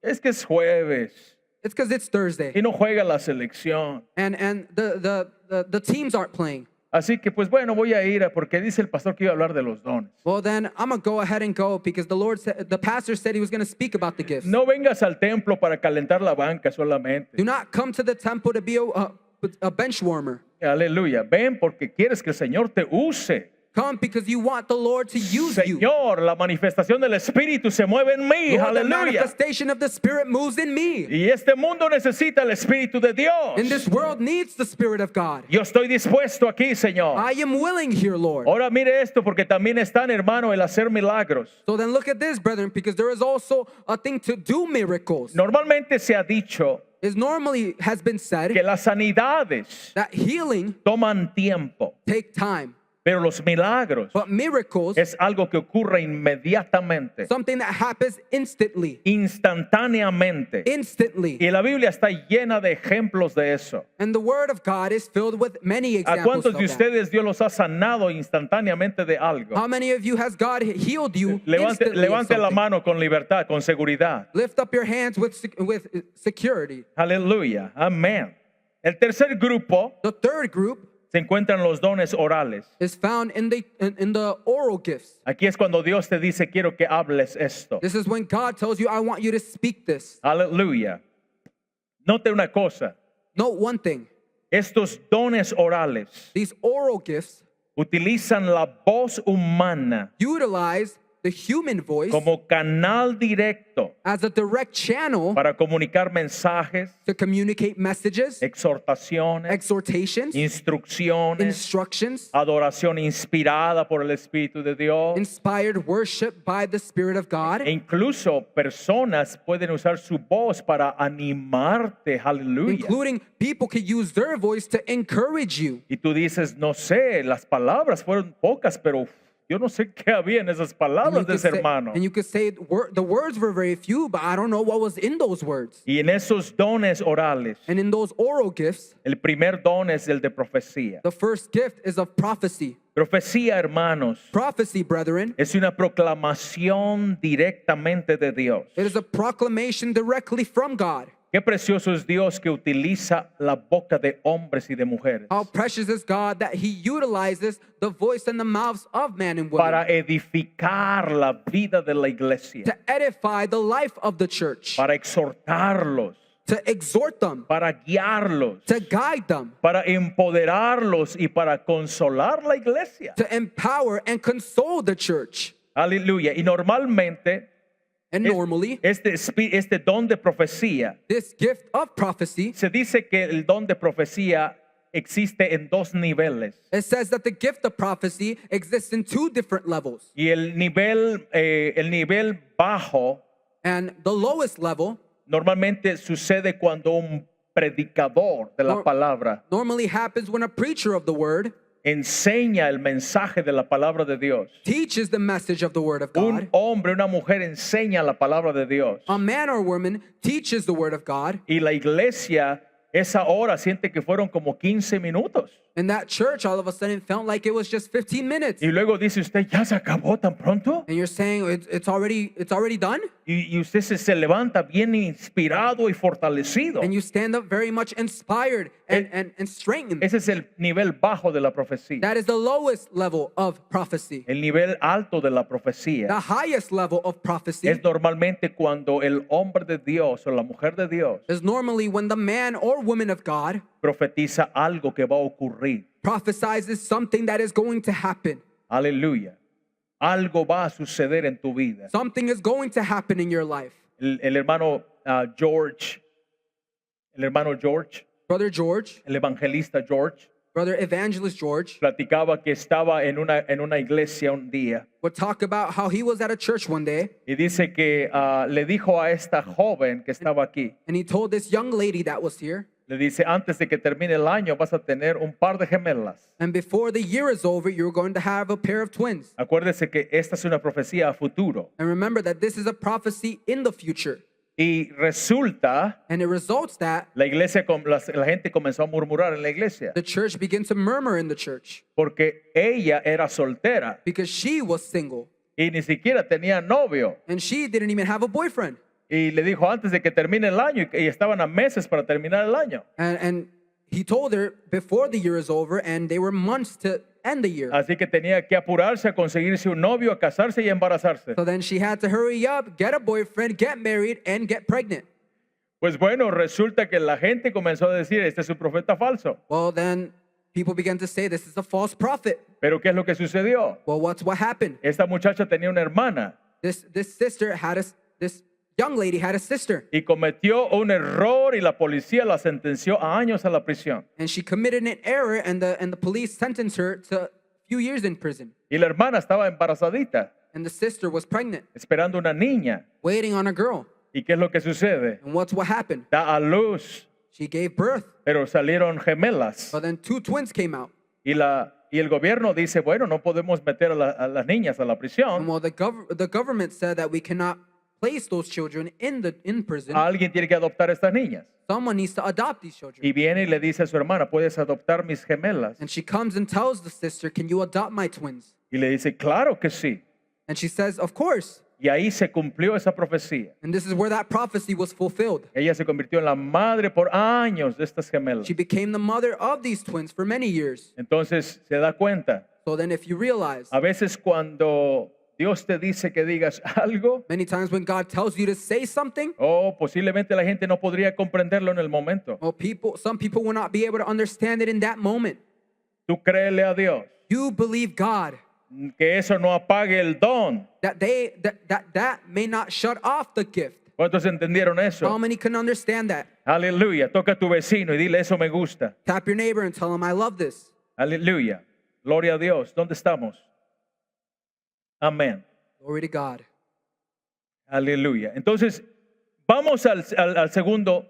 Es que es jueves It's because it's Thursday. y no juega la selección. And the teams aren't playing. Así que pues bueno, voy a ir porque dice el pastor que iba a hablar de los dones. Well, then I'm going to go ahead and go because the pastor said he was going to speak about the gifts. No vengas al templo para calentar la banca solamente. Do not come to the temple to be a bench warmer. Aleluya. Ven porque quieres que el Señor te use. Come because you want the Lord to use you. Señor, la manifestación del Espíritu se mueve en mí. Lord, the Aleluya. manifestation of the Spirit moves in me. Y este mundo necesita el Espíritu de Dios. And this world needs the Spirit of God. Yo estoy dispuesto aquí, Señor. I am willing here, Lord. Ahora mire esto porque también están, hermano, el hacer milagros. So then look at this, brethren, because there is also a thing to do miracles. Normalmente se ha dicho It normally has been said que las sanidades that healing toman tiempo, take time, pero los milagros but miracles, es algo que ocurre inmediatamente, something that happens instantly. instantáneamente. Instantly. Y la Biblia está llena de ejemplos de eso. And the Word of God is filled with many ¿A examples cuántos of de that. ustedes Dios los ha sanado instantáneamente de algo? How many of you has God healed you instantly of Levante la something? mano con libertad, con seguridad. Lift up your hands with security. Aleluya. Amén. El tercer grupo The third group se encuentran los dones orales. is found in the oral gifts. Aquí es cuando Dios te dice, quiero que hables esto. This is when God tells you, I want you to speak this. Aleluya. Note una cosa. Note one thing. estos dones orales These oral gifts utilizan la voz humana utilize the human voice como canal directo as a direct channel para comunicar mensajes, to communicate messages, exhortaciones, exhortations, instrucciones, instructions, adoración inspirada por el Espíritu de Dios. inspired worship by the Spirit of God. E incluso personas pueden usar su voz para animarte, aleluya. Including people can use their voice to encourage you. Y tú dices, no sé, las palabras fueron pocas, pero yo no sé qué había en esas palabras de ese hermano. And you could say the words were very few, but I don't know what was in those words. Y en esos dones orales, And in those oral gifts, el primer don es el de profecía. the first gift is of prophecy. Profecía, hermanos, Prophecy, brethren, es una proclamación directamente de Dios. it is a proclamation directly from God. Qué precioso es Dios que utiliza la boca de hombres y de mujeres How precious is God that He utilizes the voice and the mouths of man and women para edificar la vida de la iglesia, to edify the life of the church, para exhortarlos, to exhort them, para guiarlos, to guide them, para empoderarlos y para consolar la iglesia. to empower and console the church. Aleluya. Y normalmente And normally, este don de profecía, this gift of prophecy, se dice que el don de profecía existe en dos niveles. it says that the gift of prophecy exists in two different levels. Y el nivel bajo And the lowest level normalmente sucede cuando un predicador de la Nor- palabra normally happens when a preacher of the word enseña el mensaje de la palabra de Dios. teaches the message of the word of Un God. hombre, una mujer enseña la palabra de Dios. A man or woman teaches the word of God. Y la iglesia esa hora siente que fueron como 15 minutos. And that church all of a sudden felt like it was just 15 minutes. Y luego dice usted, ¿ya se acabó tan pronto? And you're saying it's already done? Y usted se levanta bien inspirado y fortalecido. And you stand up very much inspired and strengthened. Ese es el nivel bajo de la profecía. That is the lowest level of prophecy. El nivel alto de la profecía The highest level of prophecy es normalmente cuando el hombre de Dios o la mujer de Dios is normally when the man or woman of God profetiza algo que va a ocurrir. prophesizes something that is going to happen. Aleluya. Algo va a suceder en tu vida. Something is going to happen in your life. El hermano George, Brother George, el evangelista George, Brother Evangelist George platicaba que estaba en una iglesia un día would talk about how he was at a church one day y dice que le dijo a esta joven que estaba aquí, and he told this young lady that was here, le dice, antes de que termine el año vas a tener un par de gemelas. and before the year is over, you're going to have a pair of twins. Acuérdese que esta es una profecía a futuro. And remember that this is a prophecy in the future. Y resulta, And it results that la gente comenzó a murmurar en la iglesia the church began to murmur in the church porque ella era soltera because she was single y ni siquiera tenía novio. and she didn't even have a boyfriend. Y le dijo antes de que termine el año y estaban a meses para terminar el año. And he told her before the year is over, and they were months to end the year. Así que tenía que apurarse a conseguirse un novio, a casarse y a embarazarse. So then she had to hurry up, get a boyfriend, get married, and get pregnant. Pues bueno, resulta que la gente comenzó a decir, este es un profeta falso. Well, then people began to say this is a false prophet. Pero ¿qué es lo que sucedió? Well, what happened? Esta muchacha tenía una hermana This young lady had a sister, y cometió un error y la policía la sentenció a años a la prisión. and she committed an error, and the police sentenced her to a few years in prison. Y la hermana estaba embarazadita, And the sister was pregnant, esperando una niña. waiting on a girl. ¿Y qué es lo que sucede? And what happened? Da a luz, She gave birth, pero salieron gemelas. but then two twins came out. Y el gobierno dice, bueno, no podemos meter a las niñas a la And prisión. well, the government said that we cannot place those children in prison. Alguien tiene que adoptar a estas niñas. Someone needs to adopt these children. Y viene y le dice a su hermana, ¿puedes adoptar mis gemelas? And she comes and tells the sister, "Can you adopt my twins?" Y le dice, claro que sí. And she says, "Of course." Y ahí se cumplió esa profecía. And this is where that prophecy was fulfilled. Ella se convirtió en la madre por años de estas gemelas. She became the mother of these twins for many years. Entonces se da cuenta, So then if you realize a veces cuando Dios te dice que digas algo, Many times when God tells you to say something, posiblemente la gente no podría comprenderlo en el momento. some people will not be able to understand it in that moment. Tú créele a Dios You believe God que eso no apague el don. that may not shut off the gift. ¿Cuántos entendieron How eso? many can understand that? Aleluya. Toca a tu vecino y dile, eso me gusta. Tap your neighbor and tell him, I love this. Aleluya. Gloria a Dios. ¿Dónde estamos? Amén. Glory to God. Aleluya. Entonces, vamos al segundo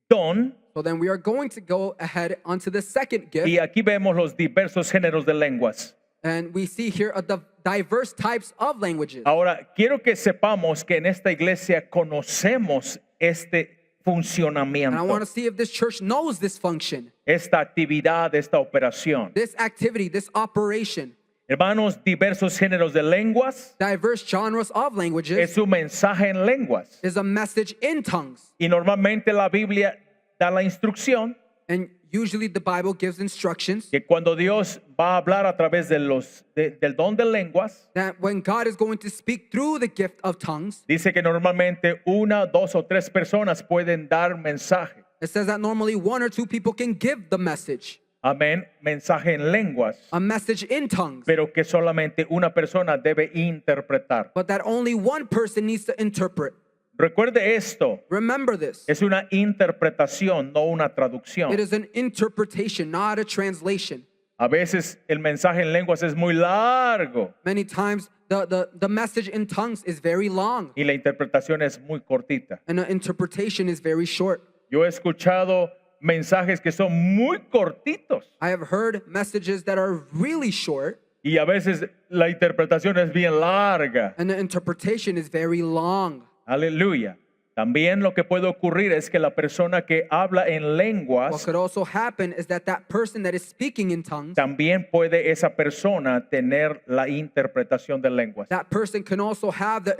don. So then we are going to go ahead onto the second gift. Y aquí vemos los diversos géneros de lenguas. And we see here the diverse types of languages. Ahora, quiero que sepamos que en esta iglesia conocemos este And I want funcionamiento, to see if this church knows this function, esta actividad, esta operación. this activity, this operation, Hermanos, diversos géneros de lenguas diverse genres of languages es un mensaje en lenguas. is a message in tongues. Y normalmente la Biblia da la instrucción And usually the Bible gives instructions que cuando Dios va a hablar a través del don de lenguas, that when God is going to speak through the gift of tongues, dice que normalmente una, dos o tres personas pueden dar mensaje. it says that normally one or two people can give the message, Amén. Mensaje en lenguas, a message in tongues, pero que solamente una persona debe interpretar. but that only one person needs to interpret. Recuerde esto, Remember this. es una interpretación, no una It traducción. is an interpretation, not a translation. A veces el mensaje en lenguas es muy largo Many times the message in tongues is very long y la interpretación es muy cortita. and the interpretation is very short. Yo he escuchado mensajes que son muy cortitos I have heard messages that are really short y a veces la interpretación es bien larga. and the interpretation is very long. Aleluya. También lo que puede ocurrir es que la persona que habla en What lenguas, could also happen is that person that is speaking in tongues, también puede esa persona tener la interpretación de lenguas. that person can also have that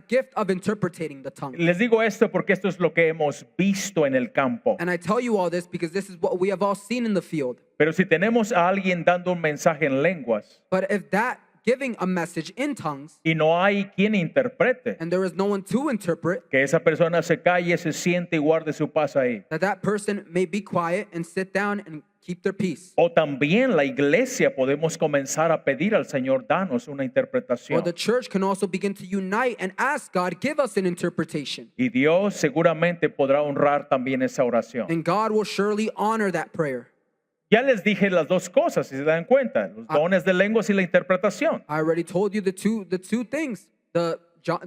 gift of interpreting the tongue. Les digo esto porque esto es lo que hemos visto en el campo. And I tell you all this because this is what we have all seen in the field. Pero si tenemos a alguien dando un mensaje en lenguas But if that giving a message in tongues y no hay quien interprete, and there is no one to interpret, que esa persona se calle, se siente y guarde su paz ahí. that person may be quiet and sit down and keep their peace. O también la iglesia podemos comenzar a pedir al Señor, danos una Or interpretación. the church can also begin to unite and ask God, give us an interpretation. Y Dios seguramente podrá honrar también esa oración. And God will surely honor that prayer. Ya les dije las dos cosas, si se dan cuenta, los dones de lenguas y la interpretación. I already told you the two things, the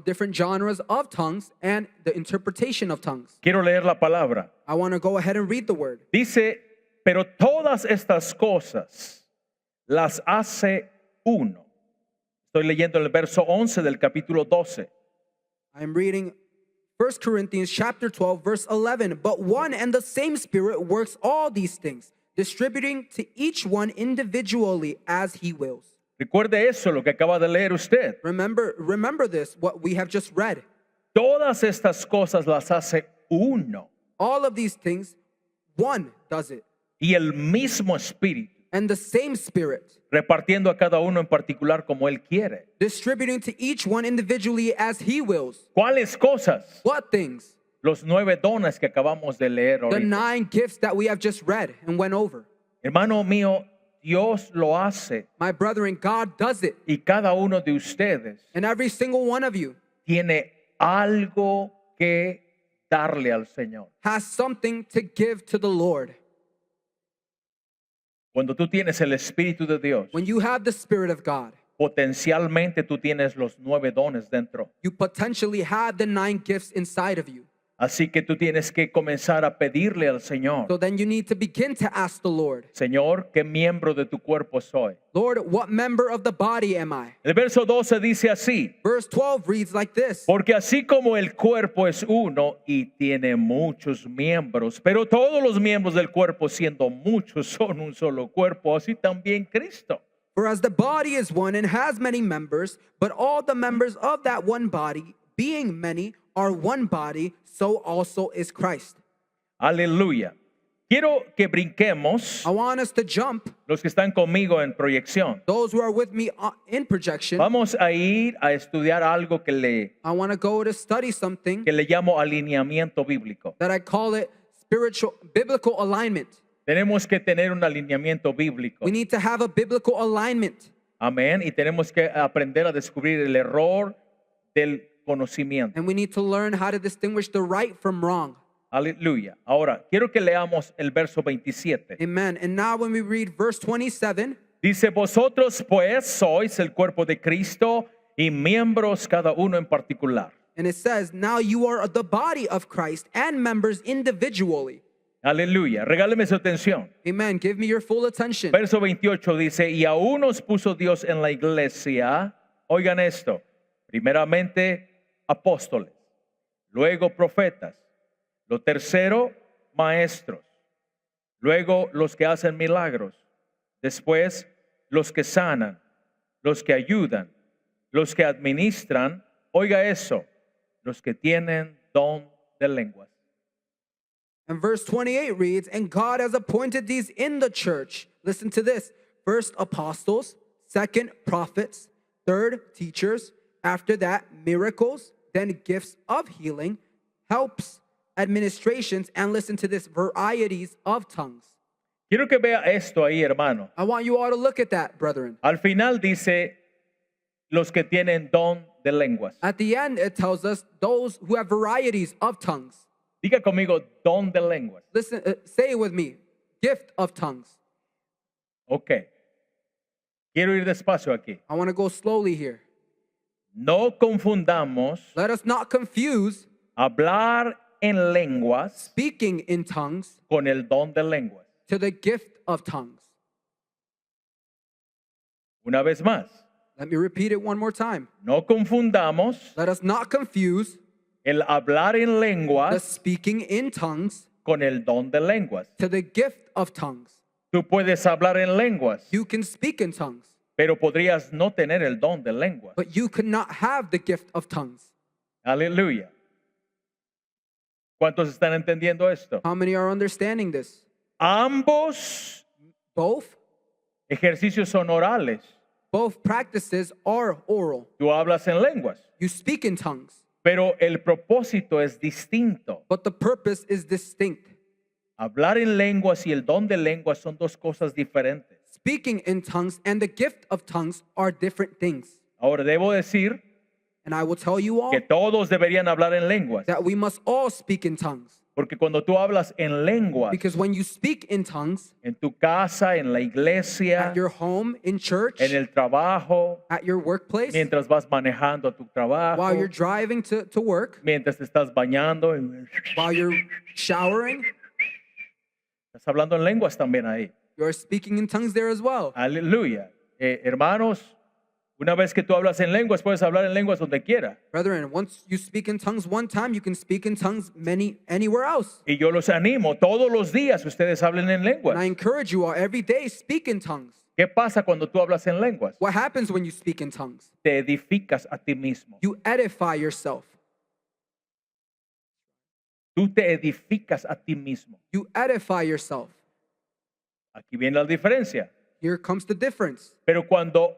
different genres of tongues and the interpretation of tongues. Quiero leer la palabra. I want to go ahead and read the word. Dice, pero todas estas cosas las hace uno. Estoy leyendo el verso 11 del capítulo 12. I'm reading 1 Corinthians chapter 12 verse 11. But one and the same Spirit works all these things, distributing to each one individually as he wills. Recuerde eso, lo que acaba de leer usted. Remember this, what we have just read. Todas estas cosas las hace uno. All of these things, one does it. Y el mismo Espíritu, And the same Spirit, repartiendo a cada uno en particular como Él quiere. distributing to each one individually as he wills. ¿Cuáles cosas? What things? Los 9 dones que acabamos de leer The ahorita. 9 gifts that we have just read and went over. Hermano mío, Dios lo hace My brethren, God does it. y cada uno de ustedes And every single one of you tiene algo que darle al Señor. has something to give to the Lord. Cuando tú tienes el Espíritu de Dios, When you have the Spirit of God, potencialmente tú tienes los 9 dones dentro. you potentially have the 9 gifts inside of you. Así que tú tienes que comenzar a pedirle al Señor, So then you need to begin to ask the Lord, Señor, ¿qué miembro de tu cuerpo soy? Lord, what member of the body am I? El verso 12 dice así, Verse 12 reads like this. porque así como el cuerpo es uno y tiene muchos miembros, pero todos los miembros del cuerpo siendo muchos son un solo cuerpo, así también Cristo. For as the body is one and has many members, but all the members of that one body, being many, are one body, so also is Christ. Aleluya. quiero que brinquemos, I want us to jump, los que están conmigo en proyección. those who are with me in projection. Vamos a ir a estudiar algo I want to go to study something que le llamo alineamiento bíblico. that I call it biblical alignment. Tenemos que tener un alineamiento bíblico. We need to have a biblical alignment. Amén. Y tenemos que aprender a descubrir el error del conocimiento. And we need to learn how to distinguish the right from wrong. Aleluya. Ahora, quiero que leamos el verso 27. Amen. And now when we read verse 27, Dice, vosotros pues sois el cuerpo de Cristo y miembros cada uno en particular. and it says, now you are the body of Christ and members individually. Aleluya. Regáleme su atención. Amen. Give me your full attention. Verso 28 dice, y aún nos puso Dios en la iglesia, oigan esto, primeramente apóstoles, luego profetas, lo tercero maestros, luego los que hacen milagros, después los que sanan, los que ayudan, los que administran, oiga eso, los que tienen don de lenguas. And verse 28 reads, and God has appointed these in the church. Listen to this. First, apostles. Second, prophets. Third, teachers. After that, miracles. Then gifts of healing, helps, administrations, and listen to this, varieties of tongues. Quiero que vea esto ahí, hermano. I want you all to look at that, brethren. Al final dice, los que tienen don de lenguas. At the end, it tells us those who have varieties of tongues. Diga conmigo, don de lenguas. Listen, say it with me. Gift of tongues. Ok. Quiero ir despacio aquí. I want to go slowly here. No confundamos Let us not confuse hablar en lenguas speaking in tongues con el don de lenguas. to the gift of tongues. Una vez más, Let me repeat it one more time. no confundamos Let us not confuse el hablar en the lenguas speaking in tongues con el don de lenguas. to the gift of tongues. Tú puedes hablar en lenguas, You can speak in tongues, pero podrías no tener el don de lenguas. but you cannot have the gift of tongues. Aleluya. ¿Cuántos están entendiendo esto? How many are understanding this? Ambos Both ejercicios son orales. practices are oral. Tú hablas en lenguas, You speak in tongues, pero el propósito es distinto. but the purpose is distinct. Hablar en lenguas y el don de lenguas son dos cosas diferentes. Speaking in tongues and the gift of tongues are different things. Ahora debo decir And I will tell you all que todos deberían hablar en lenguas, that we must all speak in tongues. porque cuando tú hablas en lenguas, Because when you speak in tongues, en tu casa, en la iglesia, at your home, in church, en el trabajo, at your workplace, mientras vas manejando a tu trabajo, while you're driving to work, mientras te estás bañando, while you're showering, estás hablando en lenguas también ahí. you're speaking in tongues there as well. Aleluya. Hermanos, una vez que tú hablas en lenguas, puedes hablar en lenguas donde quiera. Brethren, once you speak in tongues one time, you can speak in tongues anywhere else. Y yo los animo, todos los días ustedes hablen en And I lenguas. encourage you all every day, speak in tongues. ¿Qué pasa cuando tú hablas en lenguas? What happens when you speak in tongues? Te edificas a ti mismo. You edify yourself. Tú te edificas a ti mismo. You edify yourself. Aquí viene la diferencia. Here comes the difference. Pero cuando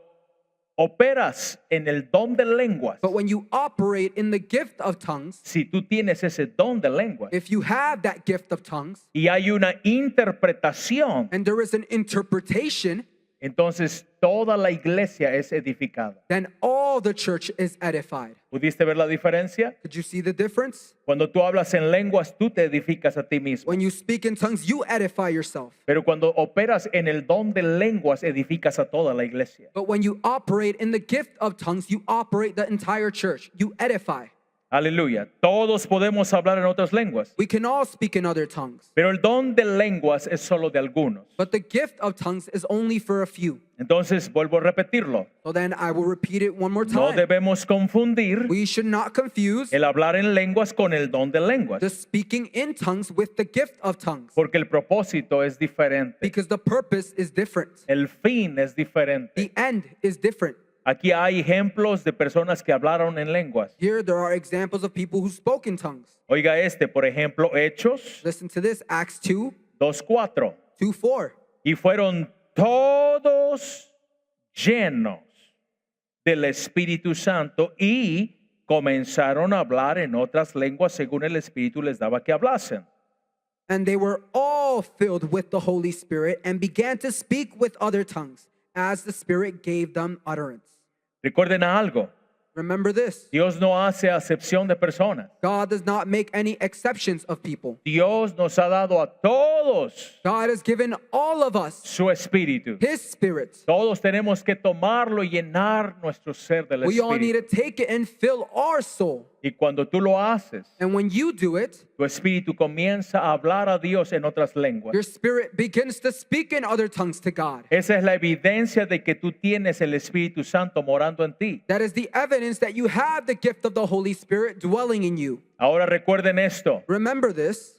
operas en el don de lenguas, But when you operate in the gift of tongues, si tú tienes ese don de lenguas if you have that gift of tongues, y hay una interpretación, and there is an interpretation, entonces toda la iglesia es edificada. then all the church is edified. ¿Pudiste ver la diferencia? Did you see the difference? Cuando tú hablas en lenguas, tú te edificas a ti mismo. When you speak in tongues, you edify yourself. Pero cuando operas en el don de lenguas, edificas a toda la iglesia. But when you operate in the gift of tongues, you operate the entire church. You edify. Aleluya. Todos podemos hablar en otras lenguas, We can all speak in other tongues, pero el don de lenguas es solo de algunos. but the gift of tongues is only for a few. Entonces, vuelvo a repetirlo. So then I will repeat it one more No time. debemos confundir We should not confuse el hablar en lenguas con el don de lenguas, the speaking in tongues with the gift of tongues, porque el propósito es diferente. because the purpose is different. El fin es diferente. The end is different. Aquí hay ejemplos de personas que hablaron en lenguas. Here there are examples of people who spoke in tongues. Oiga este, por ejemplo, Hechos Listen to this, Acts 2, 2:4. 2:4. Y fueron todos llenos del Espíritu Santo y comenzaron a hablar en otras lenguas según el Espíritu les daba que hablasen. And they were all filled with the Holy Spirit and began to speak with other tongues as the Spirit gave them utterance. Recuerden algo, Remember this. Dios no hace acepción de personas. God does not make any exceptions of people. Dios nos ha dado a todos God has given all of us su Espíritu. His Spirit. Todos tenemos que tomarlo y llenar nuestro ser del We all need Espíritu. to take it and fill our soul. Y cuando tú lo haces, And when you do it, tu Espíritu comienza a hablar a Dios en otras lenguas. your spirit begins to speak in other tongues to God. Esa es la evidencia de que tú tienes el Espíritu Santo morando en ti. That is the evidence that you have the gift of the Holy Spirit dwelling in you. Ahora recuerden esto. Remember this,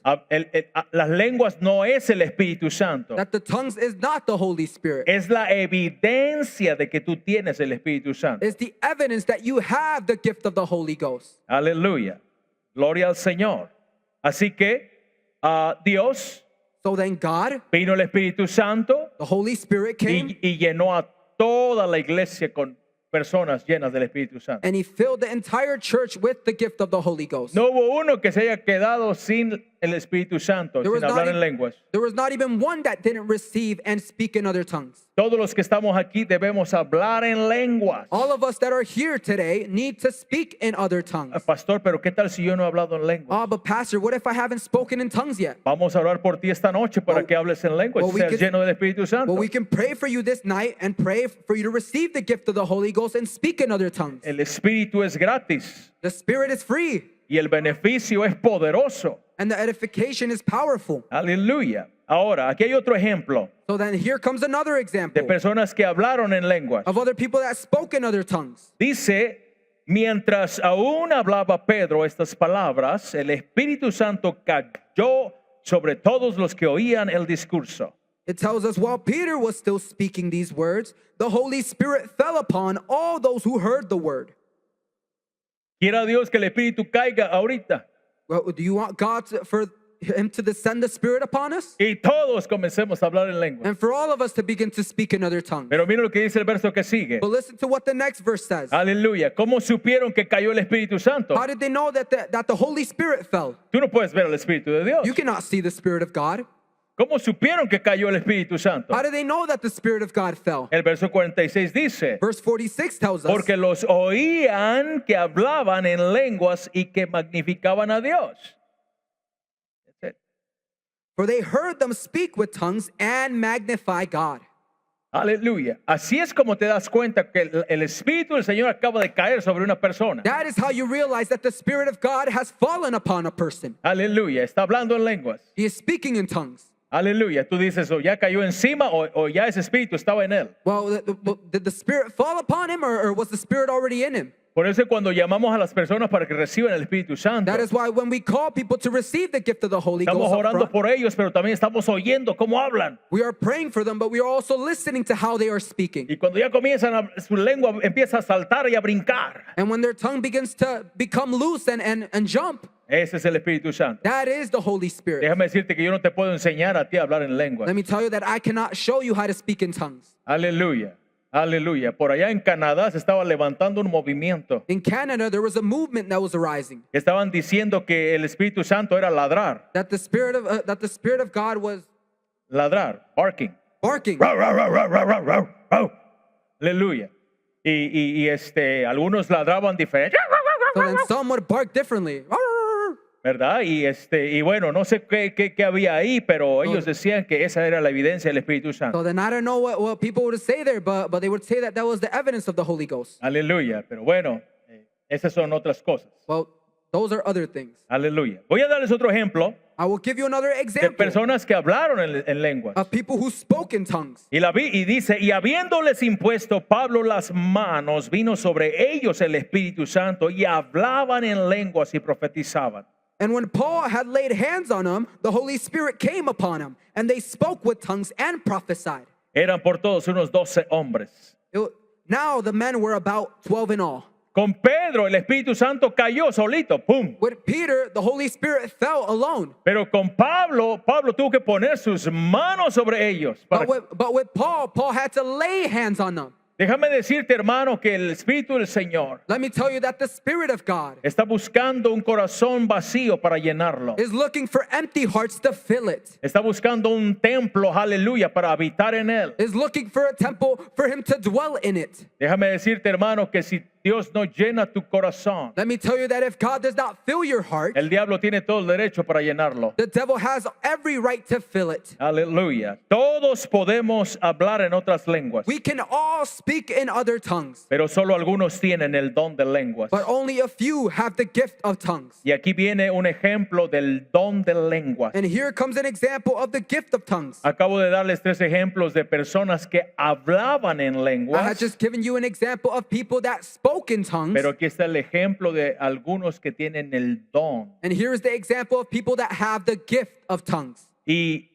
Las lenguas no es el Espíritu Santo. that the tongues is not the Holy Spirit. Es la evidencia de que tú tienes el Espíritu Santo. It's the evidence that you have the gift of the Holy Ghost. Aleluya. Gloria al Señor. Así que Dios So then God, vino el Espíritu Santo the Holy Spirit came y llenó a toda la iglesia con personas llenas del Espíritu Santo. and he filled the entire church with the gift of the Holy Ghost. No hubo uno que se haya quedado sin el Espíritu Santo, There was sin not hablar en even- lenguas. There was not even one that didn't receive and speak in other tongues. Todos los que estamos aquí debemos hablar en lenguas. All of us that are here today need to speak in other tongues. Pastor, pero ¿qué tal si yo no he hablado en lenguas? Oh, but Pastor, what if I haven't spoken in tongues yet? Vamos a orar por ti esta noche para Well, que hables en lenguas well, y we seas could- lleno del Espíritu Santo. Well, we can pray for you this night and pray for you to receive the gift of the Holy Ghost and speak in other tongues. El Espíritu es gratis The Spirit is free y el beneficio es poderoso. and the edification is powerful. Aleluya. Ahora, aquí hay otro ejemplo So then here comes another de example personas que hablaron en lenguas. of other people that spoke in other tongues. Dice, mientras aún hablaba Pedro estas palabras, el Espíritu Santo cayó sobre todos los que oían el discurso. It tells us while Peter was still speaking these words, the Holy Spirit fell upon all those who heard the word. Quiera Dios que el Espíritu caiga ahorita Well, do you want God for Him to descend the Spirit upon us? y todos comencemos a hablar en lenguas. And for all of us to begin to speak in other tongues. Pero mira lo que dice el verso que sigue. But listen to what the next verse says. Aleluya. ¿Cómo supieron que cayó el Espíritu Santo? How did they know that the Holy Spirit fell? Tú no puedes ver al Espíritu de Dios. You cannot see the Spirit of God. ¿Cómo supieron que cayó el Espíritu Santo? How do they know that the Spirit of God fell? El verso 46 dice, Verse 46 tells us, porque los oían que hablaban en lenguas y que magnificaban a Dios. That's it. for they heard them speak with tongues and magnify God. Aleluya. Así es como te das cuenta que el Espíritu del Señor acaba de caer sobre una persona. That is how you realize that the Spirit of God has fallen upon a person. Aleluya. Está hablando en lenguas. He is speaking in tongues. Aleluya. Tú dices, o ya cayó encima o ya ese Espíritu estaba en él. Well, did the Spirit fall upon him or was the Spirit already in him? Por eso cuando llamamos a las personas para que reciban el Espíritu Santo, That is why when we call people to receive the gift of the Holy estamos Ghost up orando front, por ellos, pero también estamos oyendo cómo hablan. we are praying for them, but we are also listening to how they are speaking. Y cuando ya comienzan, su lengua empieza a saltar y a brincar. And when their tongue begins to become loose and jump, Ese es el Espíritu Santo. that is the Holy Spirit. Déjame decirte que yo no te puedo enseñar a ti a hablar en lengua. Let me tell you that I cannot show you how to speak in tongues. Aleluya. Aleluya. Por allá en Canadá se estaba levantando un movimiento. In Canada, there was a movement that was arising, Estaban diciendo que el Espíritu Santo era ladrar. that the Spirit of God was Ladrar. Barking. barking. Rau, rau, rau, rau, rau, rau, rau, rau. Aleluya. Y algunos ladraban diferente. So then some would bark differently. ¿Verdad? Y bueno, no sé qué había ahí, pero ellos decían que esa era la evidencia del Espíritu Santo. So then I don't know what people would say there, but they would say that was the evidence of the Holy Ghost. Aleluya. Pero bueno, esas son otras cosas. Well, those are other things. Aleluya. Voy a darles otro ejemplo I will give you another de example personas que hablaron en lenguas. of people who spoke in tongues. Y dice, y habiéndoles impuesto Pablo las manos, vino sobre ellos el Espíritu Santo y hablaban en lenguas y profetizaban. And when Paul had laid hands on them, the Holy Spirit came upon them, and they spoke with tongues and prophesied. Eran por todos unos 12 hombres. Now the men were about 12 in all. Con Pedro el Espíritu Santo cayó solito, ¡pum! With Peter, the Holy Spirit fell alone. Pero con Pablo, Pablo tuvo que poner sus manos sobre ellos. But with Paul, Paul had to lay hands on them. Déjame decirte, hermano, que el Espíritu del Señor Let me tell you that the Spirit of God está buscando un corazón vacío para llenarlo. is looking for empty hearts to fill it. Está buscando un templo, aleluya, para habitar en él. Is looking for a temple for him to dwell in it. Déjame decirte, hermano, que si Dios no llena tu corazón, Let me tell you that if God does not fill your heart, el diablo tiene todo el derecho para llenarlo. the devil has every right to fill it. Aleluya. Todos podemos hablar en otras lenguas, We can all speak in other tongues, pero solo algunos tienen el don de lenguas. but only a few have the gift of tongues. Y aquí viene un ejemplo del don de lenguas. And here comes an example of the gift of tongues. Acabo de darles 3 ejemplos de personas que hablaban en I had lenguas, just given you an example of people that spoke in tongues. pero aquí está el ejemplo de algunos que tienen el don. And here is the example of people that have the gift of tongues. Y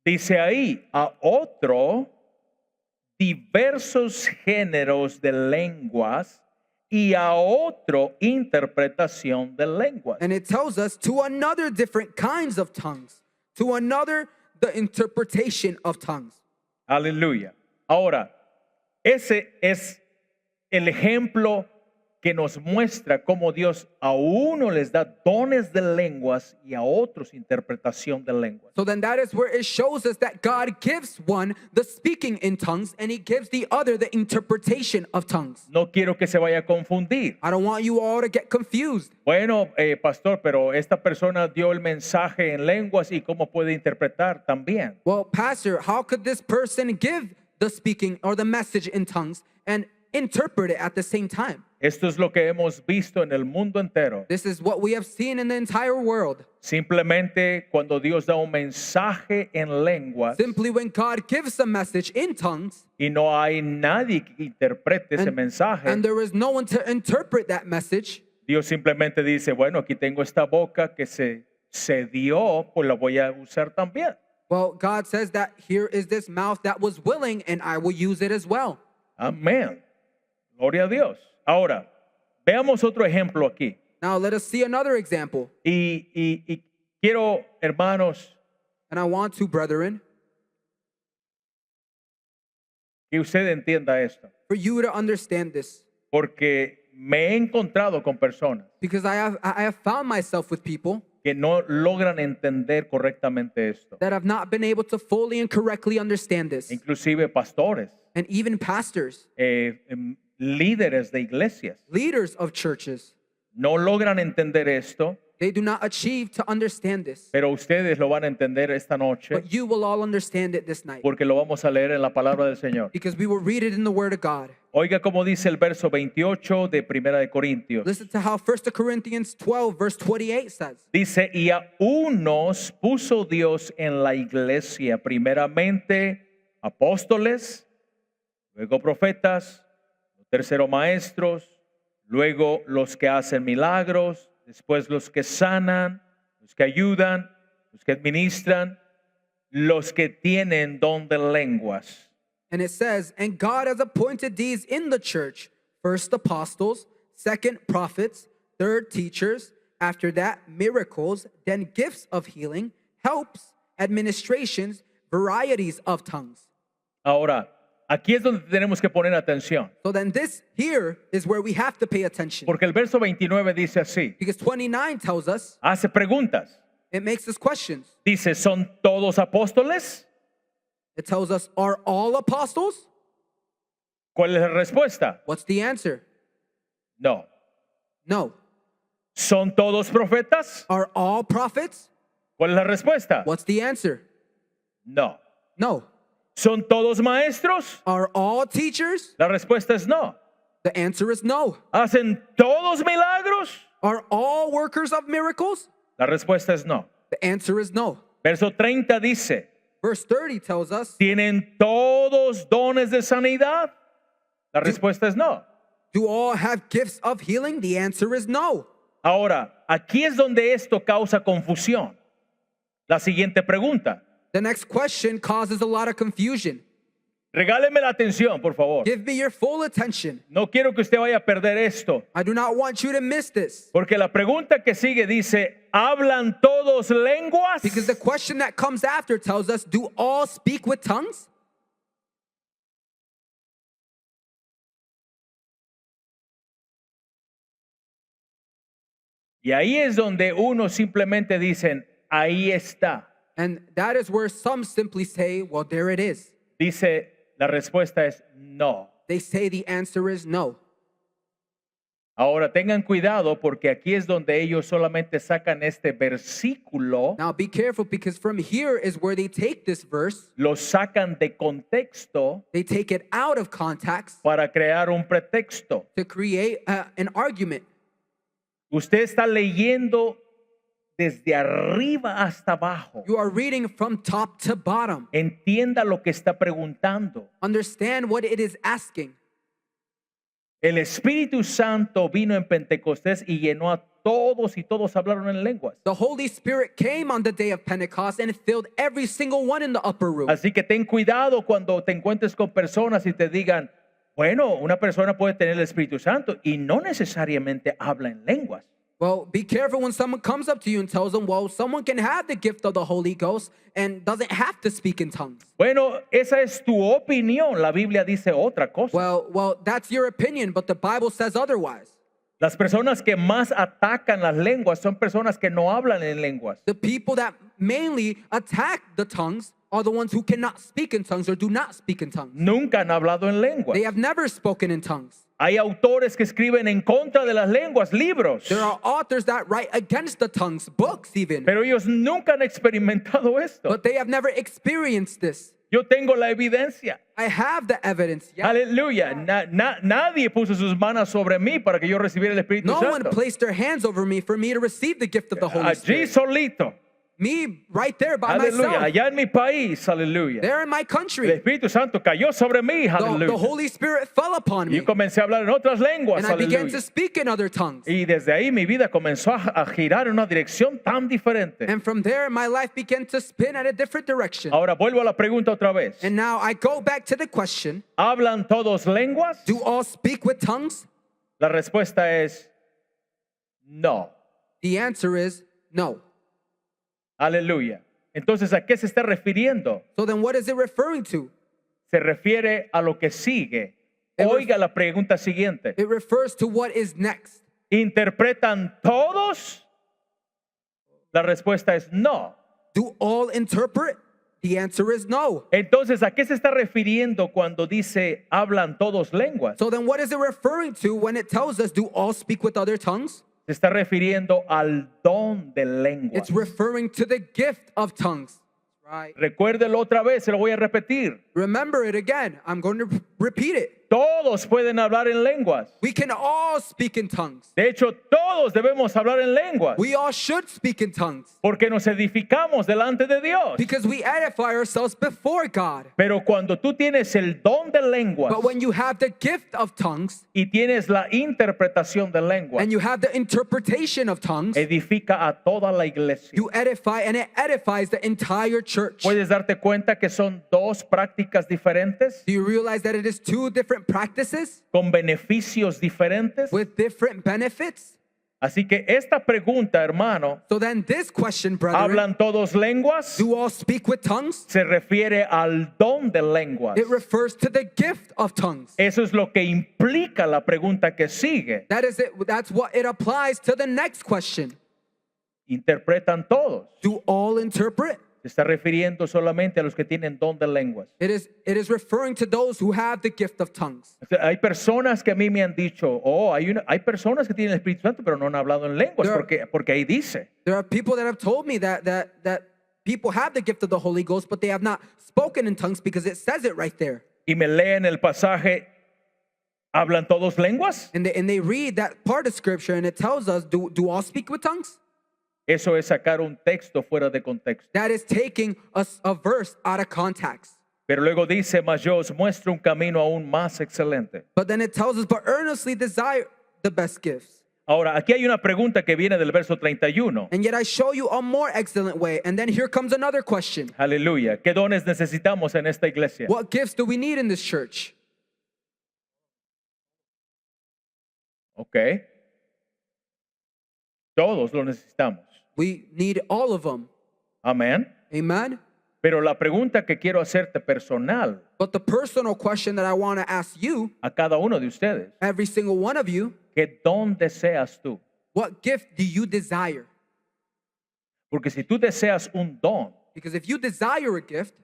dice ahí, a otro, diversos géneros de lenguas y a otro, interpretación de lenguas. And it tells us to another different kinds of tongues, to another the interpretation of tongues. Aleluya. Ahora, ese es el ejemplo que nos muestra cómo Dios a uno les da dones de lenguas y a otros interpretación de lenguas. So then that is where it shows us that God gives one the speaking in tongues and he gives the other the interpretation of tongues. No quiero que se vaya a confundir. I don't want you all to get confused. Bueno, pastor, pero esta persona dio el mensaje en lenguas y cómo puede interpretar también. Well, pastor, how could this person give the speaking or the message in tongues and interpret it at the same time? Esto es lo que hemos visto en el mundo entero. This is what we have seen in the entire world. Simplemente cuando Dios da un mensaje en lenguas Simply when God gives a message in tongues y no hay nadie que interprete ese mensaje, and there is no one to interpret that message, Dios simplemente dice, bueno, aquí tengo esta boca que se dio, pues la voy a usar también. well, God says that here is this mouth that was willing and I will use it as well. Amén. Gloria a Dios. Ahora, veamos otro ejemplo aquí. Now let us see another example. Y quiero, hermanos, And I want to, brethren, que usted entienda esto, for you to understand this. porque me he encontrado con personas Because I have found myself with people que no logran entender correctamente esto. that have not been able to fully and correctly understand this. Inclusive pastores, And even pastors, líderes de iglesias, leaders of churches, no logran entender esto, they do not achieve to understand this. pero ustedes lo van a entender esta noche But you will all understand it this night. porque lo vamos a leer en la palabra del Señor. Because we will read it in the Word of God. Oiga como dice el verso 28 de Primera de Corintios. Listen to how 1 Corinthians 12, verse 28 says. Dice, y a unos puso Dios en la iglesia, primeramente apóstoles, luego profetas, tercero maestros, luego los que hacen milagros, después los que sanan, los que ayudan, los que administran, los que tienen don de lenguas. And it says, and God has appointed these in the church, first apostles, second prophets, third teachers, after that miracles, then gifts of healing, helps, administrations, varieties of tongues. Ahora, aquí es donde tenemos que poner atención, So then this here is where we have to pay attention. porque el verso 29 dice así, Because 29 tells us, hace preguntas. it makes us questions. Dice, ¿son todos apóstoles? It tells us, are all apostles? ¿Cuál es la respuesta? What's the answer? No. No. ¿Son todos profetas? Are all prophets? ¿Cuál es la respuesta? What's the answer? No. No. ¿Son todos maestros? Are all teachers? La respuesta es no. The answer is no. ¿Hacen todos milagros? Are all workers of miracles? La respuesta es no. The answer is no. Verso 30 dice, Verse 30 tells us, ¿tienen todos dones de sanidad? La respuesta es no. do all have gifts of healing? The answer is no. Ahora, aquí es donde esto causa confusión. La siguiente pregunta, The next question causes a lot of confusion. Regáleme la atención, por favor. Give me your full attention. No quiero que usted vaya a perder esto. I do not want you to miss this. Porque la pregunta que sigue dice, ¿hablan todos lenguas? Because the question that comes after tells us, do all speak with tongues? Y ahí es donde uno simplemente dicen, ahí está. And that is where some simply say, well, there it is. Dice, la respuesta es no. They say the answer is no. Ahora tengan cuidado porque aquí es donde ellos solamente sacan este versículo, Now be careful, because from here is where they take this verse, lo sacan de contexto they take it out of context para crear un pretexto. to create an argument. Usted está leyendo desde arriba hasta abajo. You are reading from top to bottom. Entienda lo que está preguntando. Understand what it is asking. El Espíritu Santo vino en Pentecostés y llenó a todos y todos hablaron en lenguas. The Holy Spirit came on the day of Pentecost and filled every single one in the upper room. Así que ten cuidado cuando te encuentres con personas y te digan, bueno, una persona puede tener el Espíritu Santo y no necesariamente habla en lenguas. Well, be careful when someone comes up to you and tells them, well, someone can have the gift of the Holy Ghost and doesn't have to speak in tongues. Bueno, esa es tu opinión. La Biblia dice otra cosa. Well, that's your opinion, but the Bible says otherwise. Las personas que más atacan las lenguas son personas que no hablan en lenguas. The people that mainly attack the tongues are the ones who cannot speak in tongues or do not speak in tongues. Nunca han hablado en lenguas. They have never spoken in tongues. Hay autores que escriben en contra de las lenguas, libros. There are authors that write against the tongues, books even, Pero ellos nunca han experimentado esto. but they have never experienced this. Yo tengo la evidencia. I have the evidence. Yeah. Aleluya. Nadie puso sus manos sobre mí para que yo recibiera el Espíritu No one Santo. placed their hands over me for me to receive the gift of the Holy Allí Spirit. solito. Me right there by Aleluya. myself. Allá en mi país. Aleluya. There in my El country. Espíritu Santo cayó sobre mí. The Aleluya. Holy Spirit fell upon Y me. yo comencé a hablar en otras lenguas. And I began Aleluya. to speak in other tongues. Y desde ahí mi vida comenzó a girar en una dirección tan diferente. And from there, my life began to spin at a different direction. Ahora vuelvo a la pregunta otra vez. And now I go back to the question, ¿Hablan todos lenguas? do all speak with tongues? La respuesta es no. The answer is no. Aleluya. Entonces, ¿a qué se está refiriendo? So then what is it referring to? Se refiere a lo que sigue. Oiga la pregunta siguiente. It refers to what is next. ¿Interpretan todos? La respuesta es no. Do all interpret? The answer is no. Entonces, ¿a qué se está refiriendo cuando dice hablan todos lenguas? So then what is it referring to when it tells us do all speak with other tongues? Se está refiriendo al don de lenguas. It's referring to the gift of tongues. Right. Recuérdelo otra vez, se lo voy a repetir. Remember it again. I'm going to repeat it. Todos pueden hablar en lenguas. We can all speak in tongues. De hecho, todos debemos hablar en lenguas. We all should speak in tongues Porque nos edificamos delante de Dios. because we edify ourselves before God. Pero cuando tú tienes el don de lenguas But when you have the gift of tongues y tienes la interpretación de lenguas, and you have the interpretation of tongues, edifica a toda la iglesia. you edify, and it edifies the entire church. ¿Puedes darte cuenta que son dos prácticas diferentes Do you realize that it is two different practices con beneficios diferentes? with different benefits? Así que esta pregunta, hermano, So then this question, brethren, ¿hablan todos lenguas? do all speak with tongues? Se refiere al don de lenguas. It refers to the gift of tongues. Eso es lo que implica la pregunta que sigue. That is it. That's what it applies to the next question. Interpretan todos. Do all interpret? Se está refiriendo solamente a los que tienen don de lenguas. It is referring to those who have the gift of tongues. O sea, hay personas que a mí me han dicho, hay personas que tienen el Espíritu Santo pero no han hablado en lenguas porque ahí dice. There are people that have told me that people have the gift of the Holy Ghost, but they have not spoken in tongues because it says it right there. Y me leen el pasaje, ¿hablan todos lenguas? And they read that part of scripture and it tells us, do all speak with tongues? Eso es sacar un texto fuera de contexto. That is taking a verse out of context. Pero luego dice, mas yo os muestro un camino aún más excelente. But then it tells us, but earnestly desire the best gifts. Ahora, aquí hay una pregunta que viene del verso 31. And yet I show you a more excellent way. And then here comes another question. Aleluya. ¿Qué dones necesitamos en esta iglesia? What gifts do we need in this church? Ok. Todos lo necesitamos. We need all of them. Amén. Amen? Pero la pregunta que quiero hacerte personal But the personal question that I want to ask you, a cada uno de ustedes, every single one of you, ¿qué don deseas tú? what gift do you desire? Porque si tú deseas un don, Because if you desire a gift,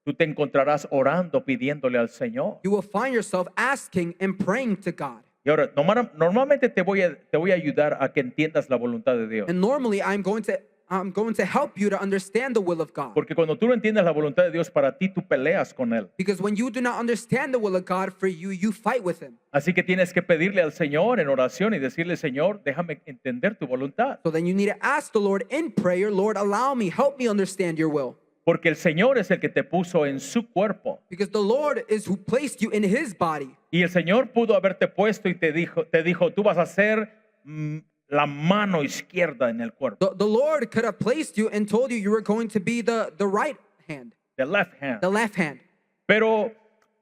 tú te encontrarás orando, pidiéndole al Señor. you will find yourself asking and praying to God. Y ahora, normalmente te voy a ayudar a que entiendas la voluntad de Dios. And normally I'm going to help you to understand the will of God. Porque cuando tú no entiendes la voluntad de Dios para ti, tú peleas con Él. Because when you do not understand the will of God for you, you fight with Him. Así que tienes que pedirle al Señor en oración y decirle, Señor, déjame entender tu voluntad. So then you need to ask the Lord in prayer, Lord, allow me, help me understand your will. Porque el Señor es el que te puso en su cuerpo. Because the Lord is who placed you in His body. Y el Señor pudo haberte puesto y te dijo, tú vas a ser la mano izquierda en el cuerpo. The Lord could have placed you and told you were going to be the right hand, The left hand. the left hand. Pero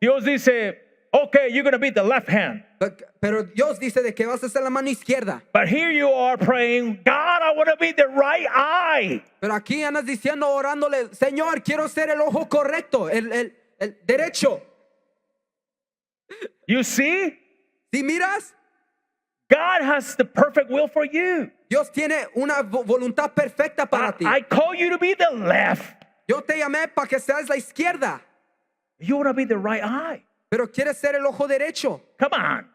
Dios dice, okay, you're going to be the left hand. Pero Dios dice de que vas a ser la mano izquierda. But here you are praying, God, I want to be the right eye. Pero aquí andas diciendo, orándole, Señor, quiero ser el ojo correcto, el derecho. You see? ¿Sí miras? God has the perfect will for you. Dios tiene una voluntad perfecta para ti. I call you to be the left. Yo te llamé para que seas la izquierda, You want to be the right eye. pero quieres ser el ojo derecho. Come on.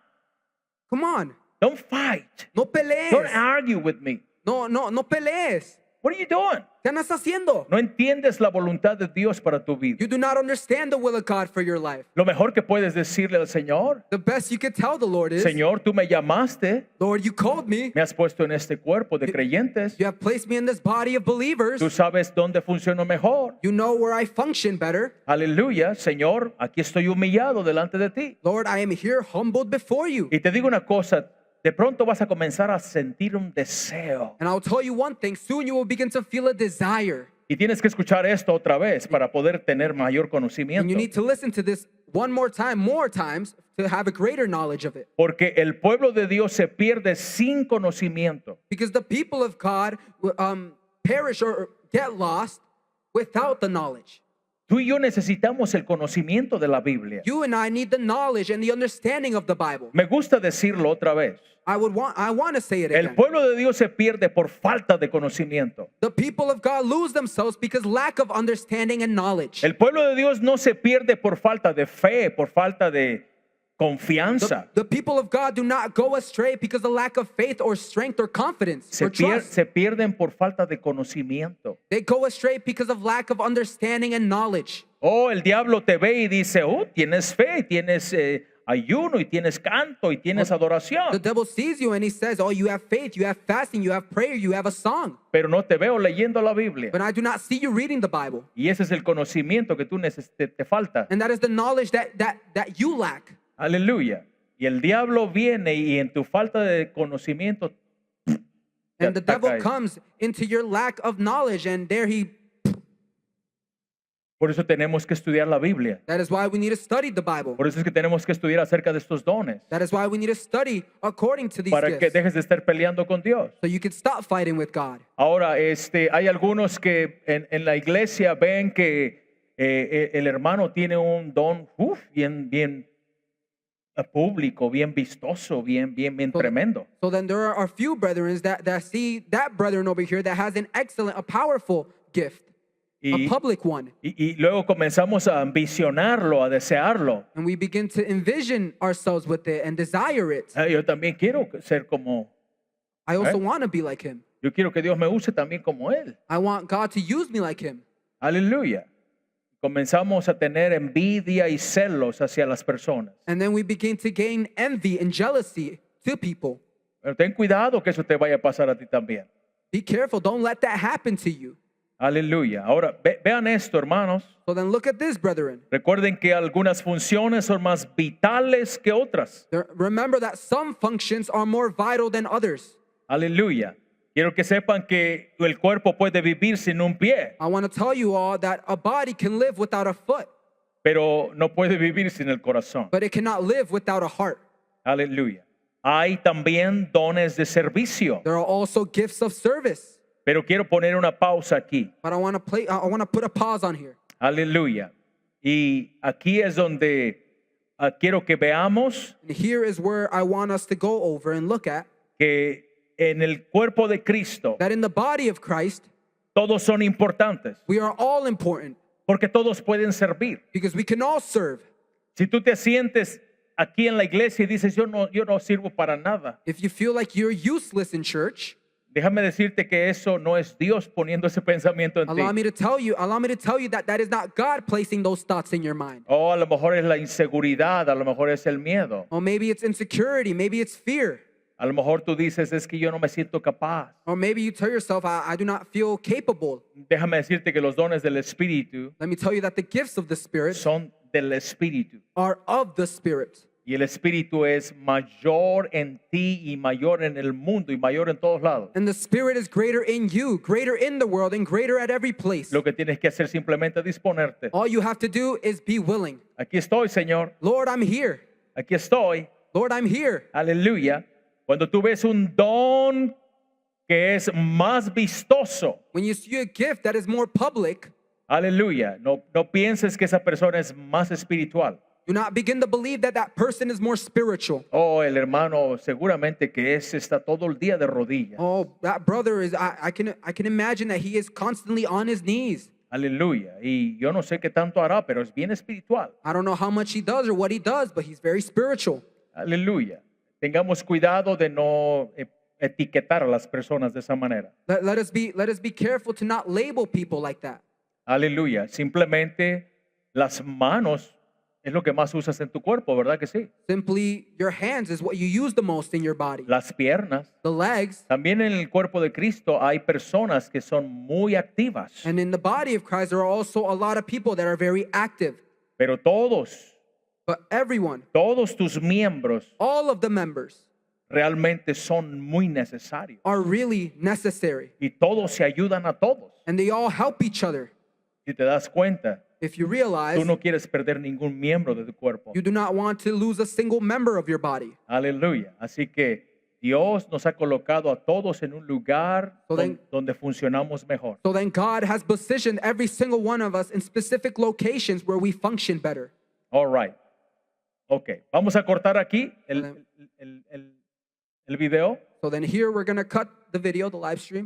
Come on. Don't fight. No pelees. Don't argue with me. No pelees. What are you doing? ¿Qué andas haciendo? No entiendes la voluntad de Dios para tu vida. You do not understand the will of God for your life. Lo mejor que puedes decirle al Señor, The best you could tell the Lord is, Señor, tú me llamaste, Lord, you called me. me has puesto en este cuerpo de creyentes. You have placed me in this body of believers. Tú sabes dónde funciono mejor. You know where I function better. Aleluya, Señor, aquí estoy humillado delante de ti. Lord, I am here humbled before you. Y te digo una cosa, de pronto vas a comenzar a sentir un deseo. And I'll tell you one thing, soon you will begin to feel a desire. Y tienes que escuchar esto otra vez para poder tener mayor And conocimiento. you need to listen to this one more times, to have a greater knowledge of it. Porque el pueblo de Dios se pierde sin conocimiento. Because the people of God perish or get lost without the knowledge. Tú y yo necesitamos el conocimiento de la Biblia. You and I need the knowledge and the understanding of the Bible. Me gusta decirlo otra vez. I want to say it El again. pueblo de Dios se pierde por falta de conocimiento. The people of God lose themselves because lack of understanding and knowledge. El pueblo de Dios no se pierde por falta de fe, por falta de confianza. The people of God do not go astray because of lack of faith or strength or confidence Se, or trust. se pierden por falta de conocimiento. They go astray because of lack of understanding and knowledge. Oh, el diablo te ve y dice, oh, tienes fe, tienes ayuno y tienes canto y tienes The adoración. devil sees you and he says, oh, you have faith, you have fasting, you have prayer, you have a song. Pero no te veo leyendo la Biblia. But I do not see you reading the Bible. Y ese es el conocimiento que tú te falta. And that is the knowledge that you lack. Aleluya. Y el diablo viene y en tu falta de conocimiento te And the devil ataca. comes into your lack of knowledge and there he, Por eso tenemos que estudiar la Biblia. that is why we need to study the Bible. Por eso es que tenemos que estudiar acerca de estos dones. That is why we need to study according to these Para que gifts. dejes de estar peleando con Dios. So you can stop fighting with God. Ahora, hay algunos que en la iglesia ven que el hermano tiene un don bien público, bien vistoso, bien tremendo. So then there are a few brethren that see that brethren over here that has an excellent, a powerful gift, a Y, public one. y luego comenzamos a ambicionarlo, a desearlo. And we begin to envision ourselves with it and desire it. Yo también quiero ser como, I also Right. want to be like him. yo quiero que Dios me use también como Él. I want God to use me like him. Aleluya. Comenzamos a tener envidia y celos hacia las personas. And then we begin to gain envy and jealousy to people. Pero ten cuidado que eso te vaya a pasar a ti también. Be careful. Don't let that happen to you. Aleluya. Ahora, vean esto, hermanos. So then look at this, brethren. Recuerden que algunas funciones son más vitales que otras. Remember that some functions are more vital than others. Aleluya. Quiero que sepan que el cuerpo puede vivir sin un pie, I want to tell you all that a body can live without a foot, pero no puede vivir sin el corazón. but it cannot live without a heart. Aleluya. Hay también dones de servicio, There are also gifts of service. pero quiero poner una pausa aquí. But I want to put a pause on here. Aleluya. Y aquí es donde quiero que veamos And here is where I want us to go over and look at que en el cuerpo de Cristo that in the body of Christ, todos son importantes, we are all important porque todos pueden servir. because we can all serve. Si tú te sientes aquí en la iglesia y dices, yo no sirvo para nada, If you feel like you're useless in church, déjame decirte que eso no es Dios poniendo ese pensamiento en allow ti. me to tell you that that is not God placing those thoughts in your mind. O a lo mejor es la inseguridad, a lo mejor es el miedo. Or maybe it's insecurity, maybe it's fear. A lo mejor tú dices, es que yo no me siento capaz. Or maybe you tell yourself, I do not feel capable. Déjame decirte que los dones del Espíritu Let me tell you that the gifts of the Spirit son del Espíritu. are of the Spirit. Y el Espíritu es mayor en ti y mayor en el mundo y mayor en todos lados. And the Spirit is greater in you, greater in the world, and greater at every place. Lo que tienes que hacer simplemente es disponerte. All you have to do is be willing. Aquí estoy, Señor. Lord, I'm here. Aquí estoy. Lord, I'm here. Aleluya. Cuando tú ves un don que es más vistoso, When you see a gift that is more public, aleluya, no pienses que esa persona es más espiritual. do not begin to believe that that person is more spiritual. Oh, el hermano seguramente que ese está todo el día de rodillas. Oh, that brother is, I can imagine that he is constantly on his knees. Aleluya. Y yo no sé qué tanto hará, pero es bien espiritual. I don't know how much he does or what he does, but he's very spiritual. Aleluya. Tengamos cuidado de no etiquetar a las personas de esa manera. Let us be careful to not label people like that. Aleluya. Simplemente las manos es lo que más usas en tu cuerpo, ¿verdad que sí? Simply, your hands is what you use the most in your body. Las piernas. The legs, También en el cuerpo de Cristo hay personas que son muy activas, and in the body of Christ, there are also a lot of people that are very active. pero But everyone, todos tus miembros all of the members, realmente son muy necesarios are really necessary, y todos se ayudan a todos. and they all help each other. Si te das cuenta, If you realize, tú no quieres perder ningún miembro de tu cuerpo. you do not want to lose a single member of your body. Aleluya. Así que Dios nos ha colocado a todos en un lugar So then- donde funcionamos mejor. So then God has positioned every single one of us in specific locations where we function better. All right. Ok. Vamos a cortar aquí el video. So then here we're going to cut the video, the live stream.